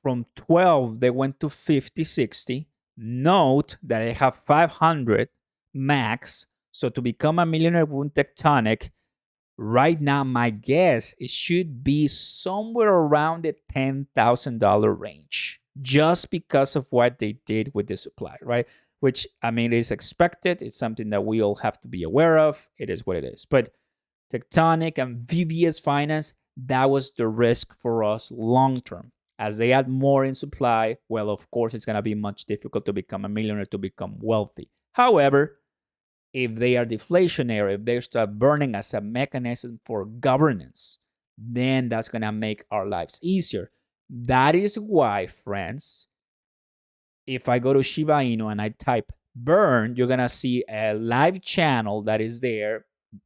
From 12, they went to 50, 60. Note that I have 500 max. So to become a millionaire with Tectonic, right now, my guess, it should be somewhere around the $10,000 range, just because of what they did with the supply, right? Which, I mean, is expected. It's something that we all have to be aware of. It is what it is. But Tectonic and VVS Finance, that was the risk for us long term. As they add more in supply, well, of course, it's going to be much difficult to become a millionaire, to become wealthy. However, if they are deflationary, if they start burning as a mechanism for governance, then that's going to make our lives easier. That is why, friends, if I go to Shiba Inu and I type burn, you're going to see a live channel that is there.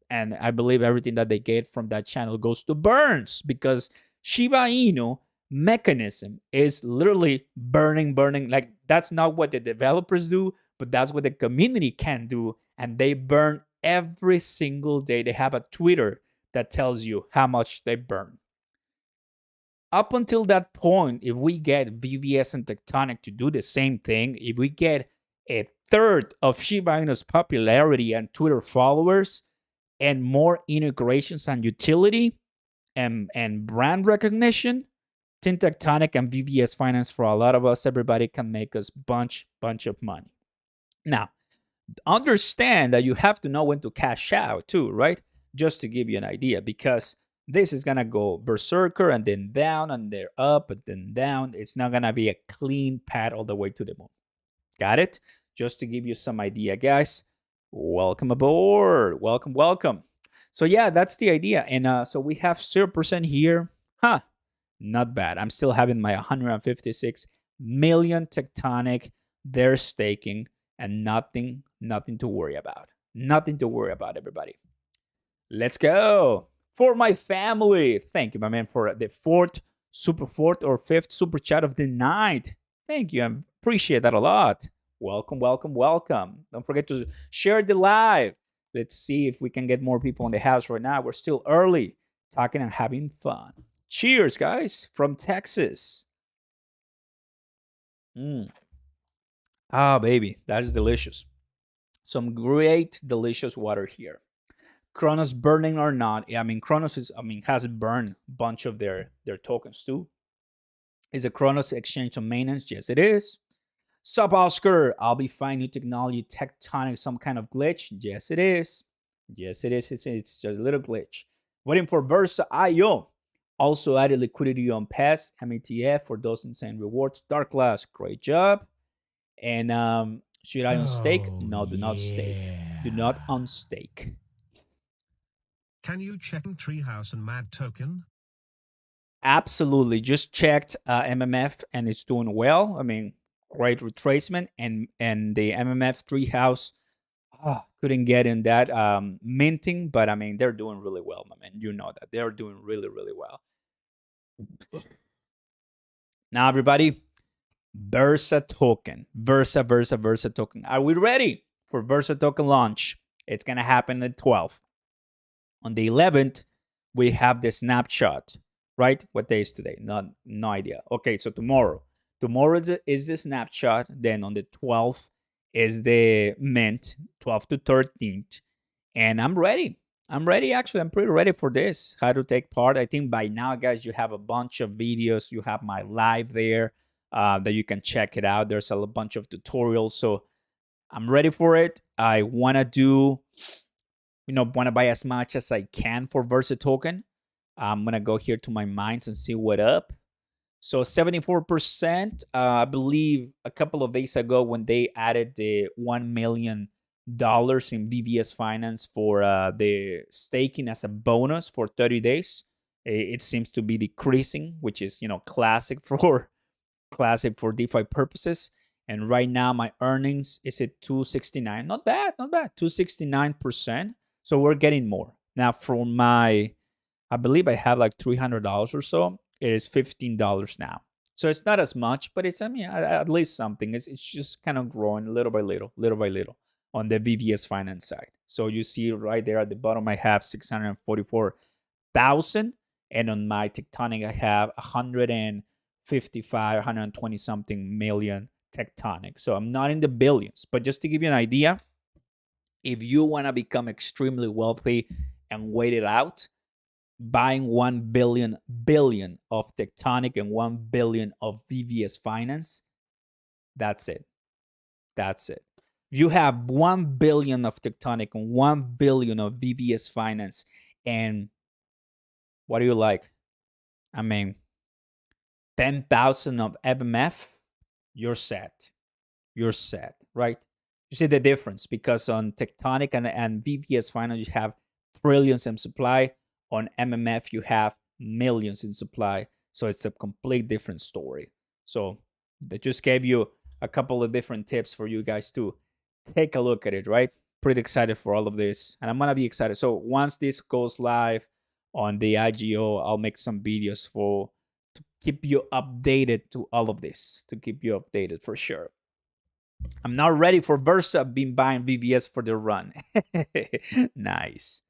And I believe everything that they get from that channel goes to burns, because Shiba Inu mechanism is literally burning. Like, that's not what the developers do, but that's what the community can do. And they burn every single day. They have a Twitter that tells you how much they burn. Up until that point, if we get VVS and Tectonic to do the same thing, if we get a third of Shiba Inu's popularity and Twitter followers and more integrations and utility and brand recognition, then Tectonic and VVS Finance, for a lot of us, everybody can make us bunch of money. Now, understand that you have to know when to cash out too, right? Just to give you an idea, because this is gonna go berserker and then down and then up and then down. It's not gonna be a clean path all the way to the moon. Got it? Just to give you some idea, guys. Welcome aboard. Welcome, welcome. So yeah, that's the idea. And so we have 0% here. Huh. Not bad. I'm still having my 156 million tectonic. They're staking and nothing to worry about. Nothing to worry about, everybody. Let's go. For my family. Thank you, my man, for the fourth or fifth super chat of the night. Thank you. I appreciate that a lot. Welcome, welcome, welcome. Don't forget to share the live. Let's see if we can get more people in the house right now. We're still early, talking and having fun. Cheers, guys, from Texas. Ah, baby, that is delicious. Some great, delicious water here. CRONOS burning or not? I mean, CRONOS has burned a bunch of their tokens too. Is a CRONOS exchange on maintenance? Yes, it is. Sup, Oscar? I'll be fine. New technology, tectonic, some kind of glitch? Yes, it is. Yes, it is. It's just a little glitch. Waiting for Versa IO. Also added liquidity on PAS, METF for those insane rewards. Dark Glass, great job. And should I unstake? No, do not stake. Do not unstake. Can you check Treehouse and Mad Token? Absolutely. Just checked MMF and it's doing well. I mean, great retracement. And the MMF Treehouse couldn't get in that minting, but I mean, they're doing really well, my man. You know that. They're doing really, really well. Now, everybody, Versa token. Versa token. Are we ready for Versa token launch? It's going to happen the 12th. On the 11th, we have the snapshot, right? What day is today? No idea. Okay, so tomorrow. Tomorrow is the snapshot. Then on the 12th is the mint, 12th to 13th. And I'm ready. I'm ready, actually. I'm pretty ready for this. How to take part. I think by now, guys, you have a bunch of videos. You have my live there that you can check it out. There's a bunch of tutorials. So I'm ready for it. I want to do, want to buy as much as I can for Versa token. I'm going to go here to my mines and see what up. So 74%, I believe a couple of days ago when they added the $1 million in VVS Finance for the staking as a bonus for 30 days, it seems to be decreasing, which is, classic for DeFi purposes. And right now my earnings is at 269. Not bad. 269%. So we're getting more. Now from I believe I have like $300 or so. It is $15 now. So it's not as much, but it's, at least something. It's just kind of growing little by little on the VVS Finance side. So you see right there at the bottom, I have 644,000. And on my Tectonic, I have 155, 120 something million Tectonic. So I'm not in the billions, but just to give you an idea, if you want to become extremely wealthy and wait it out, buying 1 billion of Tectonic and 1 billion of VVS Finance, that's it. You have 1 billion of Tectonic and 1 billion of VVS Finance, and what do you like? I mean, 10,000 of MMF, you're set, right? You see the difference, because on Tectonic and VVS Finance, you have trillions in supply. On MMF, you have millions in supply. So it's a complete different story. So they just gave you a couple of different tips for you guys to take a look at it, right? Pretty excited for all of this. And I'm going to be excited. So once this goes live on the IGO, I'll make some videos to keep you updated to all of this, to keep you updated for sure. I'm not ready for Versa. I've been buying VVS for the run. Nice.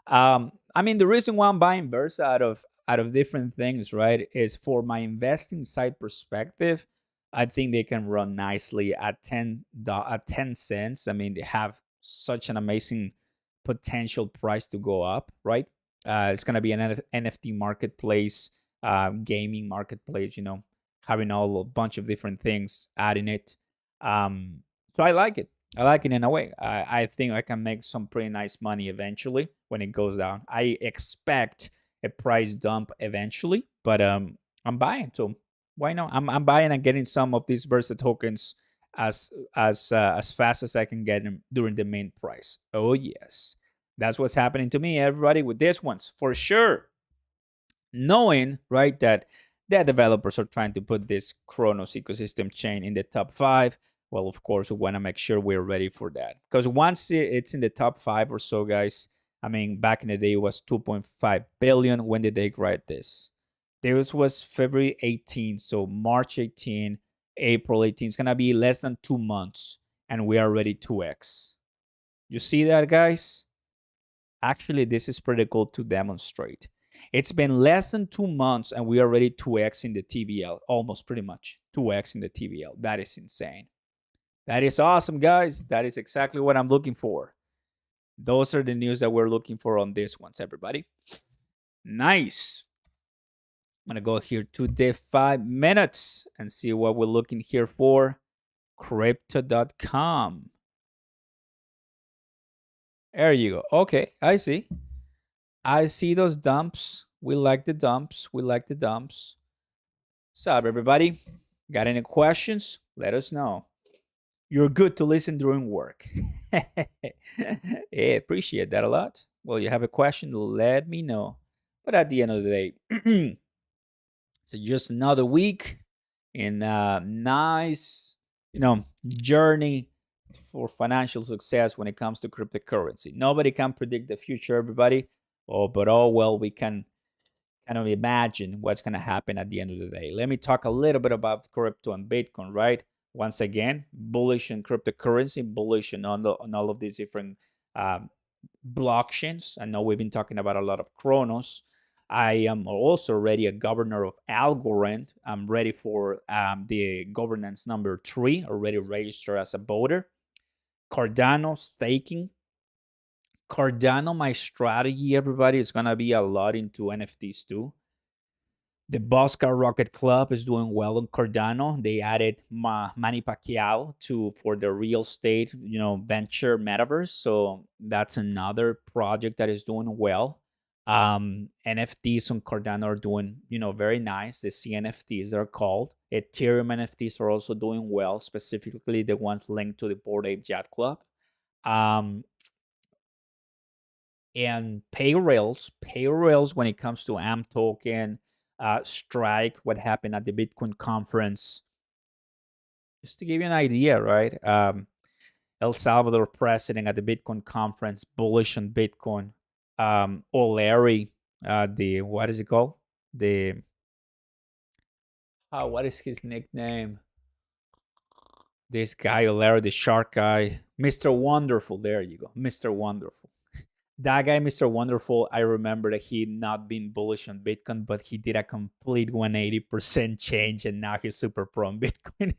The reason why I'm buying Versa out of different things, right, is for my investing side perspective. I think they can run nicely at 10 cents. I mean, they have such an amazing potential price to go up, right? It's gonna be an NFT marketplace, gaming marketplace. Having a bunch of different things adding it. So I like it. In a way. I think I can make some pretty nice money eventually when it goes down. I expect a price dump eventually, but I'm buying. So why not? I'm buying and getting some of these Versa tokens as fast as I can get them during the main price. Oh yes, that's what's happening to me, everybody, with this ones for sure. Knowing, right, that the developers are trying to put this CRONOS ecosystem chain in the top 5. Well, of course, we want to make sure we're ready for that, because once it's in the top 5 or so, guys, I mean, back in the day it was 2.5 billion. When did they write this? This was February 18, so March 18, April 18. It's gonna be less than 2 months, and we are already 2x. You see that, guys? Actually, this is pretty cool to demonstrate. It's been less than 2 months and we are already 2x in the TVL, almost pretty much 2x in the TVL. That is insane. That is awesome, guys. That is exactly what I'm looking for. Those are the news that we're looking for on this ones, everybody. Nice. I'm gonna go here to the 5 minutes and see what we're looking here for. Crypto.com. There you go. Okay, I see. I see those dumps. We like the dumps. We like the dumps. What's up, everybody? Got any questions? Let us know. You're good to listen during work. Hey, appreciate that a lot. Well, you have a question, let me know. But at the end of the day, it's just another week in a nice, journey for financial success when it comes to cryptocurrency. Nobody can predict the future, everybody. But well, we can kind of imagine what's going to happen at the end of the day. Let me talk a little bit about crypto and Bitcoin, right? Once again, bullish in cryptocurrency, bullish on all of these different blockchains. I know we've been talking about a lot of CRONOS. I am also already a governor of Algorand. I'm ready for the governance number 3, already registered as a voter. Cardano staking. Cardano, my strategy, everybody, is going to be a lot into NFTs too. The Bosca Rocket Club is doing well on Cardano. They added Manny Pacquiao for the real estate, venture metaverse. So that's another project that is doing well. NFTs on Cardano are doing, very nice. The CNFTs are called. Ethereum NFTs are also doing well, specifically the ones linked to the Bored Ape Yacht Club. And payrails when it comes to AMP token, Strike, what happened at the Bitcoin conference. Just to give you an idea, right? El Salvador president at the Bitcoin conference, bullish on Bitcoin. O'Leary, what is it called? What is his nickname? This guy, O'Leary, the shark guy, Mr. Wonderful. There you go, Mr. Wonderful. That guy, Mr. Wonderful, I remember that he not been bullish on Bitcoin, but he did a complete 180% change, and now he's super pro on Bitcoin.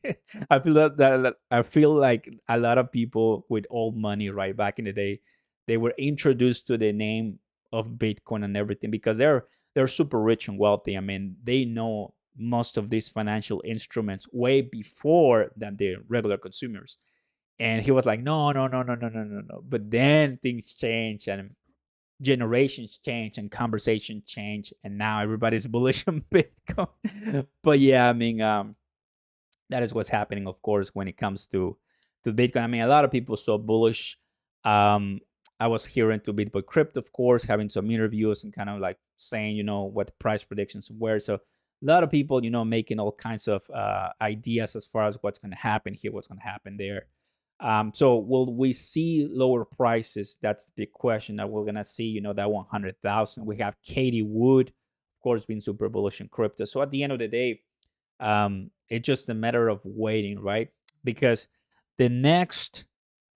I feel like a lot of people with old money, right back in the day, they were introduced to the name of Bitcoin and everything because they're super rich and wealthy. I mean, they know most of these financial instruments way before than the regular consumers. And he was like, no, no, no, no, no, no, no, no. But then things change and generations change and conversation change. And now everybody's bullish on Bitcoin. But yeah, I mean, that is what's happening, of course, when it comes to Bitcoin. I mean, a lot of people so bullish. I was hearing to Bitcoin Crypto, of course, having some interviews and kind of like saying, what the price predictions were. So a lot of people, making all kinds of ideas as far as what's going to happen here, what's going to happen there. So will we see lower prices? That's the big question that we're gonna see. That 100,000. We have Katie Wood, of course, being super bullish in crypto. So at the end of the day, it's just a matter of waiting, right? Because the next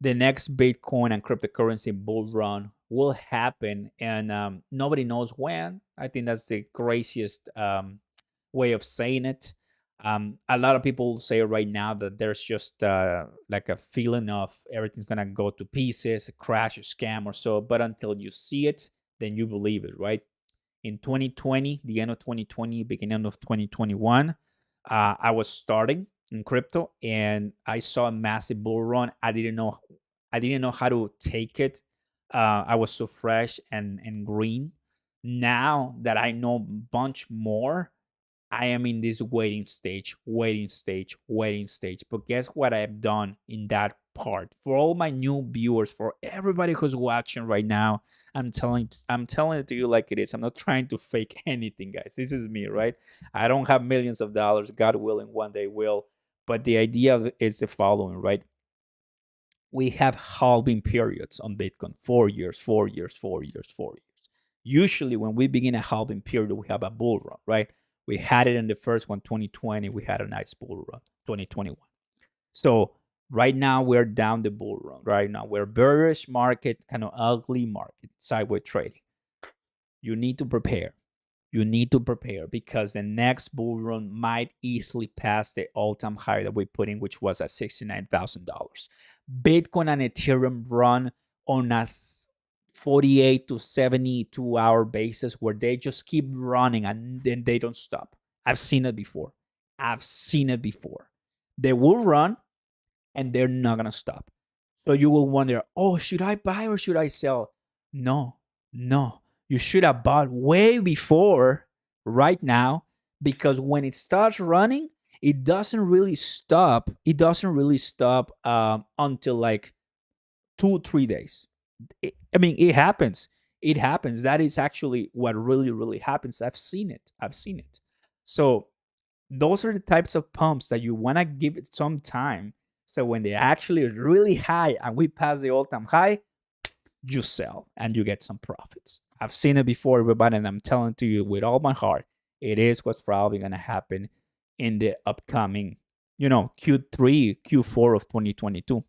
Bitcoin and cryptocurrency bull run will happen, and nobody knows when. I think that's the craziest way of saying it. A lot of people say right now that there's just like a feeling of everything's gonna go to pieces, a crash, a scam or so. But until you see it, then you believe it, right? In 2020, the end of 2020, beginning of 2021, I was starting in crypto and I saw a massive bull run. I didn't know how to take it. I was so fresh and green now that I know a bunch more, I am in this waiting stage, waiting stage, waiting stage. But guess what I have done in that part? For all my new viewers, for everybody who's watching right now, I'm telling it to you like it is. I'm not trying to fake anything, guys. This is me, right? I don't have millions of dollars. God willing, one day will. But the idea of it is the following, right? We have halving periods on Bitcoin: 4 years, 4 years, 4 years, 4 years. Usually, when we begin a halving period, we have a bull run, right? We had it in the first one, 2020. We had a nice bull run, 2021. So right now, we're down the bull run. Right now, we're bearish market, kind of ugly market, sideways trading. You need to prepare. You need to prepare because the next bull run might easily pass the all-time high that we put in, which was at $69,000. Bitcoin and Ethereum run on a 48 to 72-hour basis where they just keep running and then they don't stop. I've seen it before. I've seen it before. They will run and they're not going to stop. So you will wonder, oh, should I buy or should I sell? No, no. You should have bought way before right now, because when it starts running, it doesn't really stop. It doesn't really stop until like 2 3 days. I mean, it happens. It happens. That is actually what really, really happens. I've seen it. I've seen it. So those are the types of pumps that you want to give it some time. So when they're actually really high and we pass the all-time high, you sell and you get some profits. I've seen it before, everybody, and I'm telling to you with all my heart, it is what's probably going to happen in the upcoming, Q3, Q4 of 2022.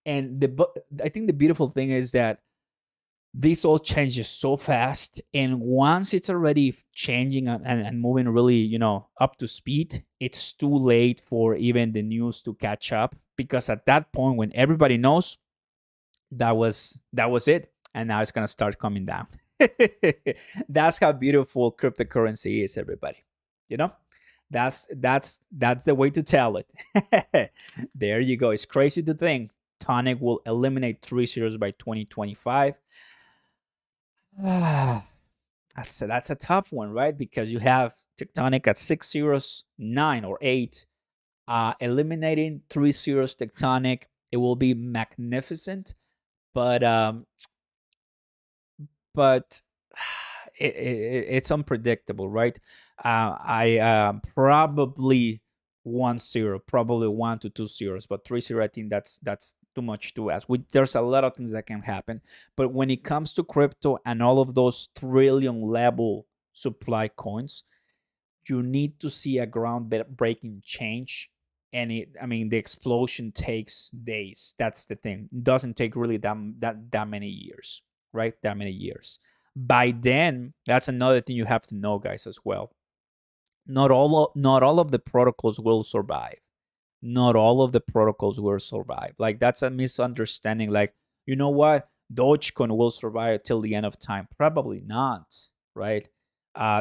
And I think the beautiful thing is that this all changes so fast, and once it's already changing and moving really, up to speed, it's too late for even the news to catch up, because at that point when everybody knows, that was it, and now it's going to start coming down. That's how beautiful cryptocurrency is, everybody. you know that's the way to tell it. There you go. It's crazy to think Tonic will eliminate 3 zeros by 2025. That's a tough one, right? Because you have Tectonic at 6 zeros, 9 or 8. Eliminating 3 zeros Tectonic, it will be magnificent, but but it's unpredictable, right? I probably 1 zero, probably 1 to 2 zeros, but 3 zero, I think that's too much to ask. There's a lot of things that can happen, but when it comes to crypto and all of those trillion level supply coins, you need to see a ground-breaking change. And the explosion takes days. That's the thing. It doesn't take really that many years, right? That many years. By then, that's another thing you have to know, guys, as well. Not all of the protocols will survive. Not all of the protocols will survive. Like, that's a misunderstanding. Like, you know what? Dogecoin will survive till the end of time. Probably not, right?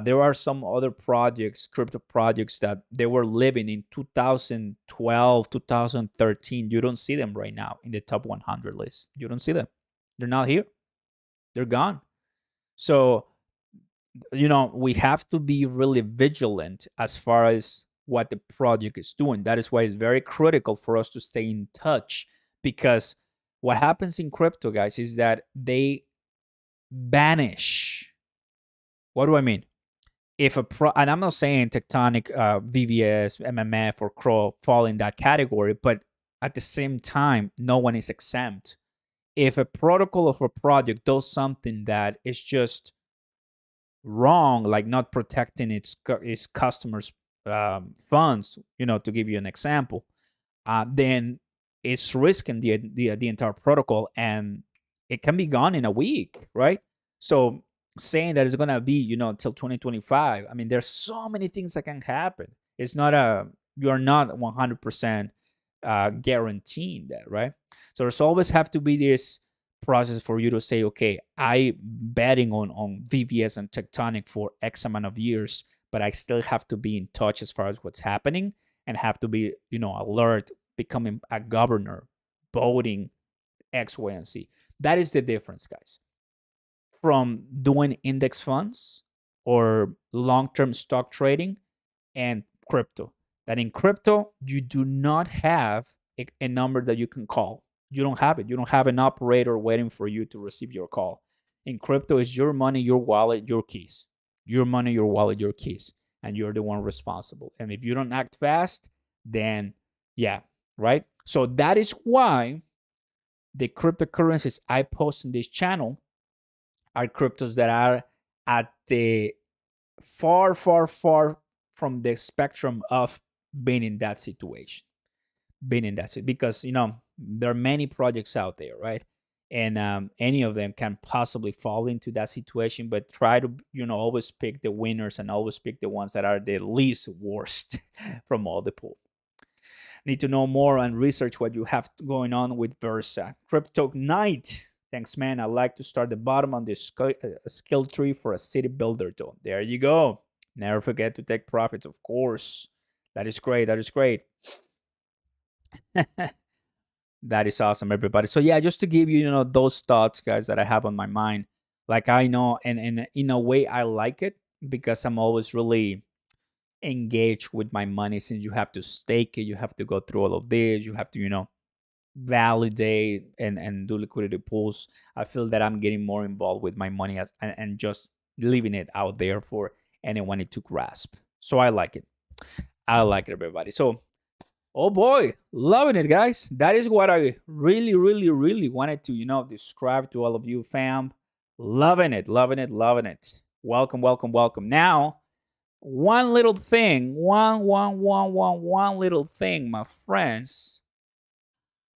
There are some other projects, crypto projects, that they were living in 2012, 2013. You don't see them right now in the top 100 list. You don't see them. They're not here. They're gone. So, we have to be really vigilant as far as what the project is doing. That is why it's very critical for us to stay in touch, because what happens in crypto, guys, is that they vanish. What do I mean? If and I'm not saying Tectonic, VVS, MMF, or CRO fall in that category, but at the same time, no one is exempt. If a protocol of a project does something that is just wrong, like not protecting its customers' funds, to give you an example, then it's risking the entire protocol, and it can be gone in a week, right? So saying that it's gonna be until 2025, there's so many things that can happen. It's not you're not 100% guaranteeing that, right? So there's always have to be this process for you to say, okay, I betting on VVS and Tectonic for X amount of years, but I still have to be in touch as far as what's happening, and have to be alert, becoming a governor, voting X, Y, and Z. That is the difference, guys. from doing index funds or long-term stock trading and crypto. That in crypto, you do not have a number that you can call. You don't have it. You don't have an operator waiting for you to receive your call. In crypto, it's your money, your wallet, your keys. Your money, your wallet, your keys. And you're the one responsible. And if you don't act fast, then yeah, right? So that is why the cryptocurrencies I post in this channel are cryptos that are at the far, far, far from the spectrum of being in that situation. Being in that situation. Because, there are many projects out there, right? And any of them can possibly fall into that situation, but try to, always pick the winners and always pick the ones that are the least worst from all the pool. Need to know more and research what you have going on with Versa. Crypto Knight. Thanks, man. I like to start the bottom on the skill tree for a city builder, though. There you go. Never forget to take profits, of course. That is great. That is great. That is awesome, everybody. So yeah, just to give you, those thoughts, guys, that I have on my mind. Like I know, and in a way, I like it because I'm always really engaged with my money. Since you have to stake it, you have to go through all of this, you have to, validate and do liquidity pools. I feel that I'm getting more involved with my money and just leaving it out there for anyone to grasp. So I like it. I like it, everybody. So, oh boy, loving it, guys. That is what I really, really, really wanted to, describe to all of you, fam. Loving it, loving it, loving it. Welcome, welcome, welcome. Now, one little thing, one little thing, my friends.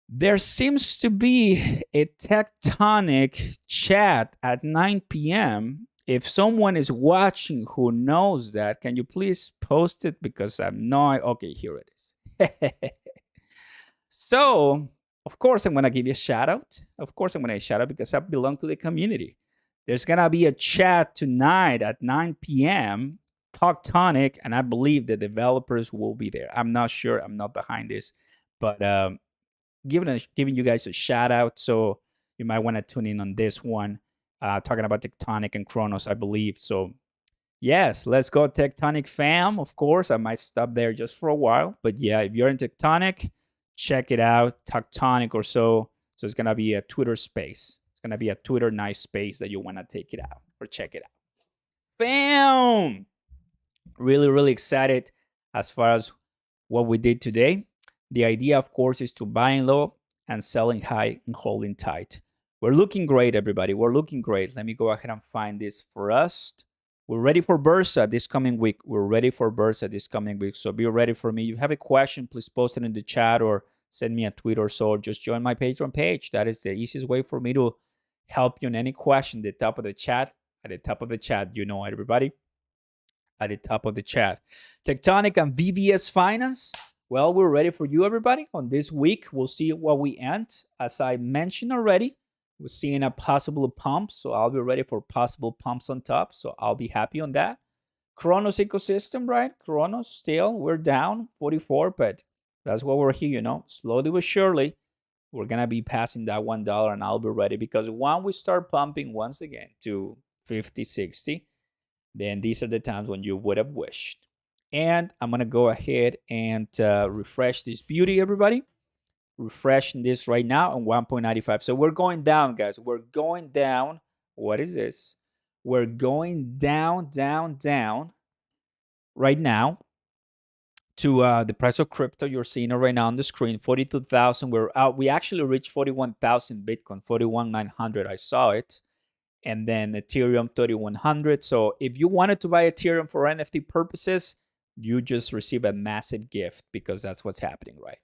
There seems to be a tectonic chat at 9 p.m. If someone is watching who knows that, can you please post it? Because I'm not. Okay, here it is. So, of course, I'm going to give you a shout out. Of course, I'm going to shout out because I belong to the community. There's going to be a chat tonight at 9 p.m. Tectonic, and I believe the developers will be there. I'm not sure. I'm not behind this, but giving you guys a shout out. So you might want to tune in on this one, talking about Tectonic and CRONOS, I believe. So yes, let's go Tectonic fam. Of course, I might stop there just for a while, but yeah, if you're in Tectonic, check it out. Tectonic or so. So it's gonna be a Twitter space. It's gonna be a Twitter nice space that you want to take it out or check it out. Fam, really, really excited as far as what we did today. The idea, of course, is to buying low and selling high and holding tight. We're looking great, everybody. We're looking great. Let me go ahead and find this for us. We're ready for Bursa this coming week. We're ready for Bursa this coming week. So be ready for me. If you have a question, please post it in the chat or send me a tweet or so. Or just join my Patreon page. That is the easiest way for me to help you in any question. The top of the chat. At the top of the chat, everybody. At the top of the chat. Tectonic and VVS Finance. Well, we're ready for you, everybody. On this week, we'll see what we end. As I mentioned already, we're seeing a possible pump, so I'll be ready for possible pumps on top, so I'll be happy on that. CRONOS ecosystem, right? CRONOS still, we're down 44, but that's what we're here, slowly but surely, we're going to be passing that $1 and I'll be ready because when we start pumping once again to 50, 60, then these are the times when you would have wished. And I'm going to go ahead and refresh this beauty, everybody. Refreshing this right now on 1.95. So we're going down, guys. We're going down. What is this? We're going down, down, down right now to the price of crypto. You're seeing it right now on the screen, 42,000. We're out. We actually reached 41,000 Bitcoin, 41,900. I saw it. And then Ethereum, 3,100. So if you wanted to buy Ethereum for NFT purposes, you just receive a massive gift because that's what's happening, right?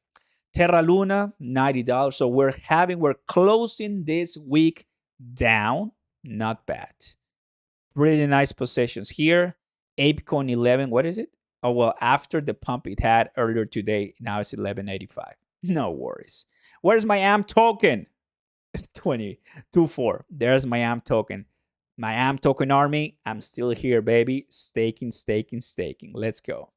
Terra Luna, $90. So we're closing this week down. Not bad. Really nice positions here. ApeCoin 11, what is it? Oh, well, after the pump it had earlier today, now it's 11.85. No worries. Where's my AMP token? 2024. There's my AMP token. My AMP token army, I'm still here, baby. Staking, staking, staking. Let's go.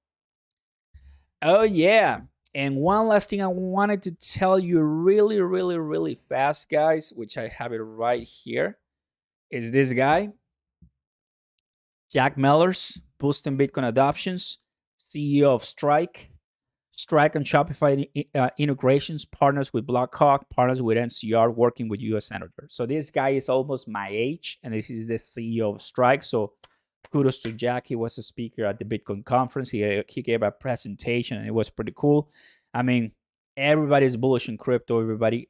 Oh, yeah. And one last thing I wanted to tell you really, really, really fast, guys, which I have it right here. is this guy, Jack Mellers, boosting Bitcoin adoptions, CEO of Strike. Strike and Shopify integrations, partners with Blackhawk, partners with NCR, working with US Senators. So this guy is almost my age, and this is the CEO of Strike. So kudos to Jack. He was a speaker at the Bitcoin conference. He gave a presentation, and it was pretty cool. I mean, everybody's bullish in crypto.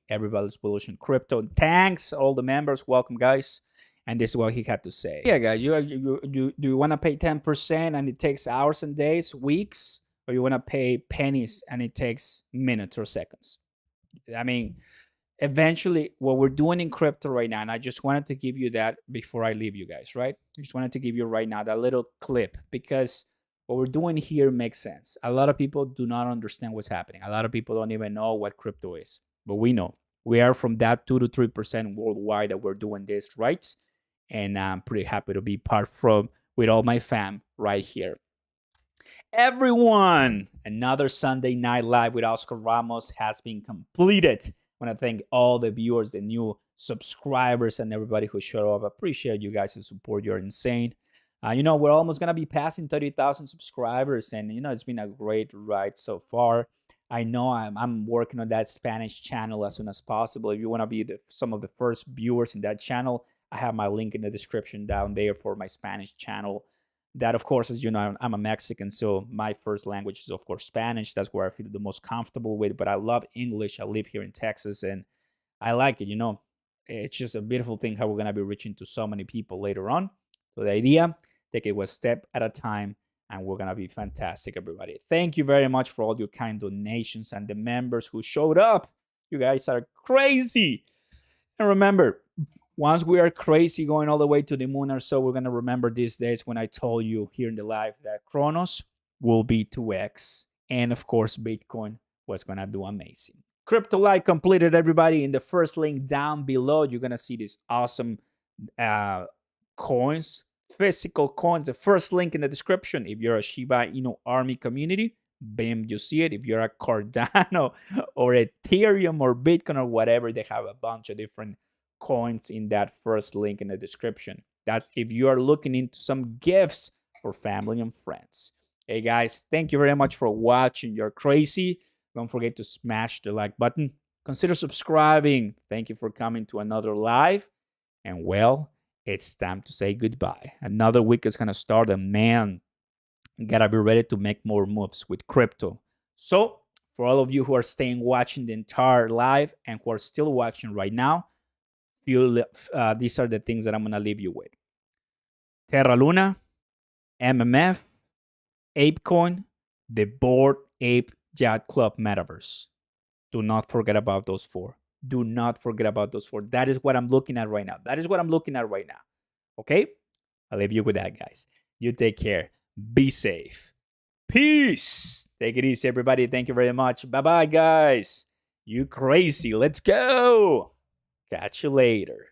Everybody's bullish in crypto. Thanks, all the members. Welcome, guys. And this is what he had to say. Yeah, guys, do you want to pay 10% and it takes hours and days, weeks, or you want to pay pennies and it takes minutes or seconds? I mean, eventually, what we're doing in crypto right now, and I just wanted to give you that before I leave you guys, right? I just wanted to give you right now that little clip, because what we're doing here makes sense. A lot of people do not understand what's happening. A lot of people don't even know what crypto is, but we know. We are from that 2 to 3% worldwide that we're doing this, right? And I'm pretty happy to be part from with all my fam right here. Everyone, another Sunday Night Live with Oscar Ramos has been completed. I want to thank all the viewers, the new subscribers, and everybody who showed up. I appreciate you guys' support. You're insane. We're almost going to be passing 30,000 subscribers, and, it's been a great ride so far. I know I'm working on that Spanish channel as soon as possible. If you want to be some of the first viewers in that channel, I have my link in the description down there for my Spanish channel. That, of course, as you know, I'm a Mexican, so my first language is, of course, Spanish. That's where I feel the most comfortable with. But I love English. I live here in Texas, and I like it. It's just a beautiful thing how we're going to be reaching to so many people later on. So the idea, take it one step at a time, and we're going to be fantastic, everybody. Thank you very much for all your kind donations and the members who showed up. You guys are crazy. And remember, once we are crazy going all the way to the moon or so, we're going to remember these days when I told you here in the live that CRONOS will be 2x. And of course, Bitcoin was going to do amazing. Crypto Live completed, everybody. In the first link down below, you're going to see these awesome coins, physical coins. The first link in the description. If you're a Shiba Inu Army community, bam, you see it. If you're a Cardano or Ethereum or Bitcoin or whatever, they have a bunch of different coins in that first link in the description. That's if you are looking into some gifts for family and friends. Hey guys, thank you very much for watching. You're crazy. Don't forget to smash the like button. Consider subscribing. Thank you for coming to another live. And well, it's time to say goodbye. Another week is gonna start, and man, you gotta be ready to make more moves with crypto. So for all of you who are staying watching the entire live and who are still watching right now, these are the things that I'm going to leave you with. Terra Luna, MMF, ApeCoin, the Bored Ape Yacht Club Metaverse. Do not forget about those four. Do not forget about those four. That is what I'm looking at right now. Okay? I'll leave you with that, guys. You take care. Be safe. Peace. Take it easy, everybody. Thank you very much. Bye-bye, guys. You crazy. Let's go. Catch you later.